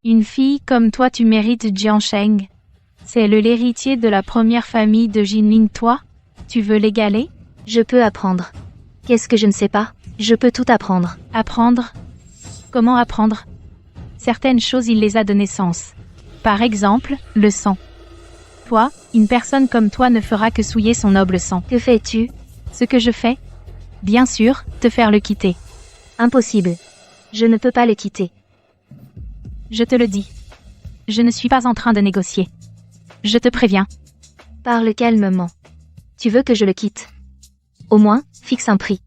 Une fille comme toi, tu mérites Jiansheng. C'est l'héritier de la première famille de Jinling, toi? Tu veux l'égaler? Je peux apprendre. Qu'est-ce que je ne sais pas? Je peux tout apprendre. Apprendre? Comment apprendre? Certaines choses, il les a de naissance. Par exemple, le sang. Toi, une personne comme toi ne fera que souiller son noble sang. Que fais-tu? Ce que je fais? Bien sûr, te faire le quitter. Impossible. Je ne peux pas le quitter. Je te le dis. Je ne suis pas en train de négocier. Je te préviens. Parle calmement. Tu veux que je le quitte? Au moins, fixe un prix.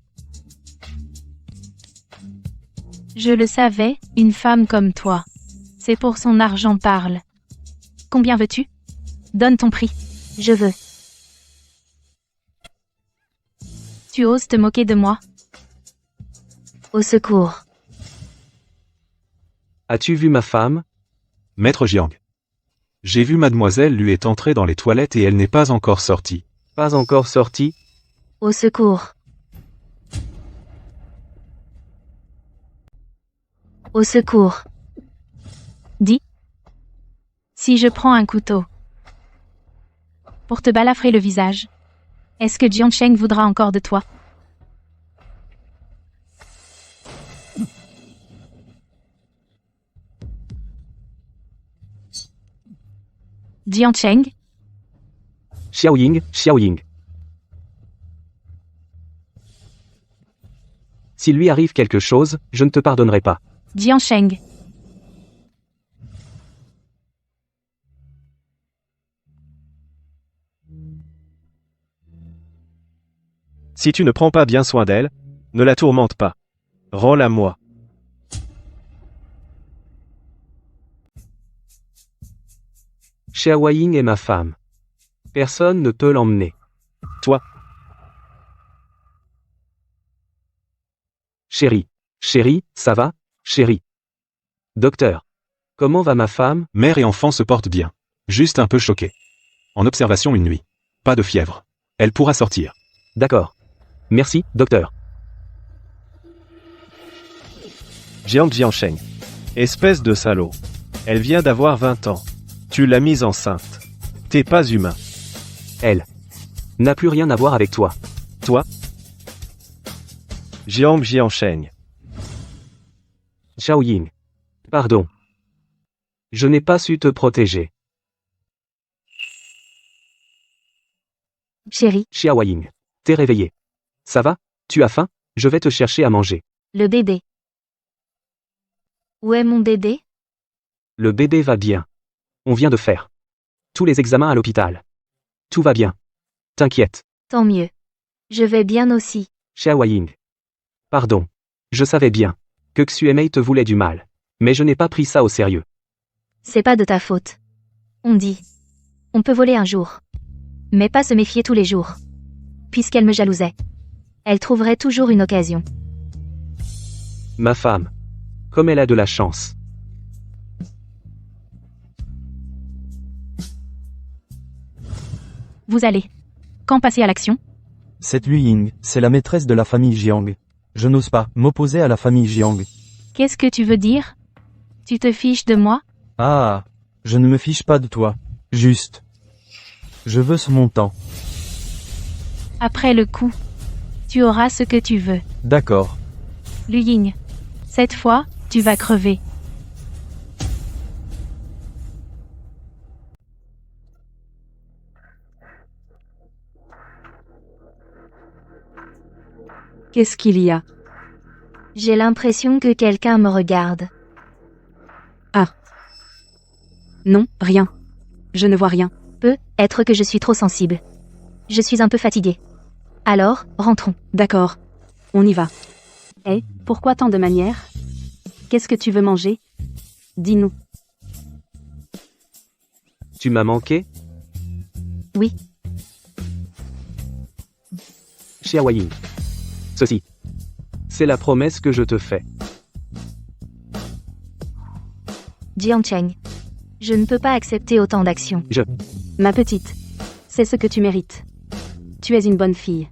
Je le savais, une femme comme toi. C'est pour son argent parle. Combien veux-tu? Donne ton prix. Je veux. Tu oses te moquer de moi? Au secours. As-tu vu ma femme? Maître Jiang. J'ai vu mademoiselle lui est entrée dans les toilettes et elle n'est pas encore sortie. Pas encore sortie? Au secours. Au secours. Dis. Si je prends un couteau pour te balafrer le visage, est-ce que Jiansheng voudra encore de toi? Jiancheng, Xiaoying, Xiaoying. S'il lui arrive quelque chose, je ne te pardonnerai pas. Jiancheng, Si tu ne prends pas bien soin d'elle, ne la tourmente pas. Rends-la moi. Xiaoying est ma femme. Personne ne peut l'emmener. Toi. Chérie. Chérie, ça va, chérie. Docteur. Comment va ma femme? Mère et enfant se portent bien. Juste un peu choqués. En observation une nuit. Pas de fièvre. Elle pourra sortir. D'accord. Merci, docteur. Jiang Jiancheng. Espèce de salaud. Elle vient d'avoir 20 ans. Tu l'as mise enceinte. T'es pas humain. Elle n'a plus rien à voir avec toi. Toi. Jiang Jiancheng. Xiaoying. Pardon. Je n'ai pas su te protéger. Chérie, Xiaoying. T'es réveillé. Ça va? Tu as faim? Je vais te chercher à manger. le bébé. Où est mon bébé? Le bébé va bien. On vient de faire tous les examens à l'hôpital. Tout va bien. T'inquiète. Tant mieux. Je vais bien aussi. Xiaoying. Pardon. Je savais bien que Xuemei te voulait du mal. Mais je n'ai pas pris ça au sérieux. C'est pas de ta faute. On dit. On peut voler un jour. Mais pas se méfier tous les jours. Puisqu'elle me jalousait. Elle trouverait toujours une occasion. Ma femme. Comme elle a de la chance. vous allez. Quand passer à l'action? Cette Lu Ying, c'est la maîtresse de la famille Jiang. Je n'ose pas m'opposer à la famille Jiang. Qu'est-ce que tu veux dire? Tu te fiches de moi? Ah, je ne me fiche pas de toi. Juste. Je veux ce montant. Après le coup, tu auras ce que tu veux. D'accord. Lu Ying. Cette fois, tu vas crever. Qu'est-ce qu'il y a? J'ai l'impression que quelqu'un me regarde. Non, rien. Je ne vois rien. Peut être que je suis trop sensible. Je suis un peu fatiguée. Alors, rentrons. D'accord. On y va. Eh, pourquoi tant de manières? Qu'est-ce que tu veux manger? Dis-nous. Tu m'as manqué? Oui. Xiaoying. Ceci. C'est la promesse que je te fais. Jiancheng. Je ne peux pas accepter autant d'actions. Ma petite. C'est ce que tu mérites. Tu es une bonne fille.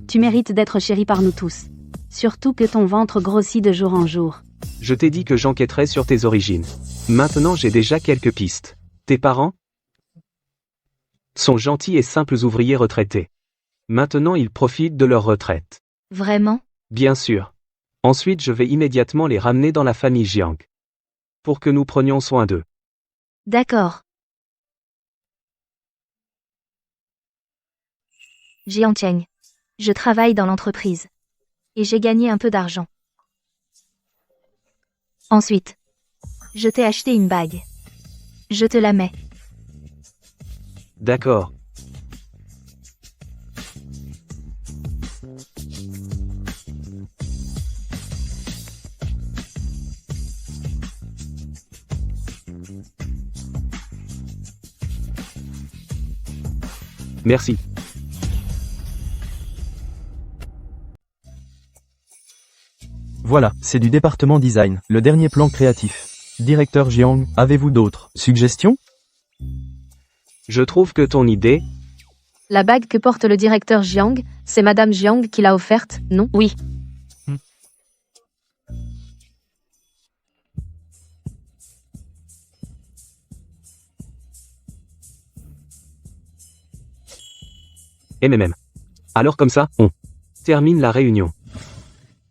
Tu mérites d'être chérie par nous tous. Surtout que ton ventre grossit de jour en jour. Je t'ai dit que j'enquêterais sur tes origines. Maintenant j'ai déjà quelques pistes. Tes parents sont gentils et simples ouvriers retraités. Maintenant ils profitent de leur retraite. Vraiment? Bien sûr. Ensuite je vais immédiatement les ramener dans la famille Jiang. Pour que nous prenions soin d'eux. D'accord. Jiancheng. Je travaille dans l'entreprise. Et j'ai gagné un peu d'argent. Ensuite. Je t'ai acheté une bague. Je te la mets. D'accord. Merci. Voilà, c'est du département design, le dernier plan créatif. Directeur Jiang, avez-vous d'autres suggestions? Je trouve que ton idée, La bague que porte le directeur Jiang, c'est Madame Jiang qui l'a offerte, non? Oui. MMM. Alors comme ça, on termine la réunion.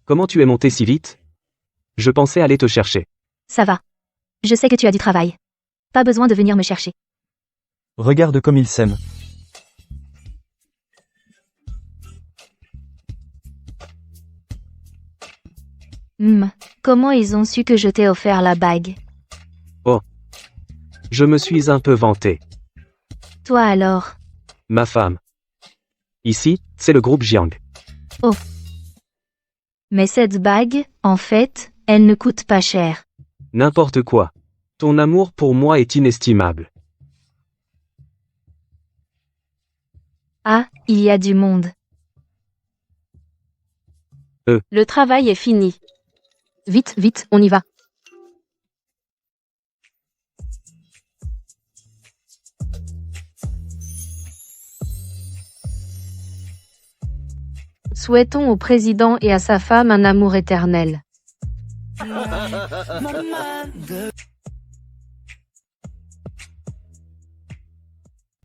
Comment tu es monté si vite? Je pensais aller te chercher. Ça va. Je sais que tu as du travail. Pas besoin de venir me chercher. Regarde comme ils s'aiment. Comment ils ont su que je t'ai offert la bague? Je me suis un peu vanté. Toi alors? Ma femme. Ici, c'est le groupe Jiang. Mais cette bague, en fait, elle ne coûte pas cher. N'importe quoi. Ton amour pour moi est inestimable. Ah, il y a du monde. Le travail est fini. Vite, vite, on y va. Souhaitons au président et à sa femme un amour éternel.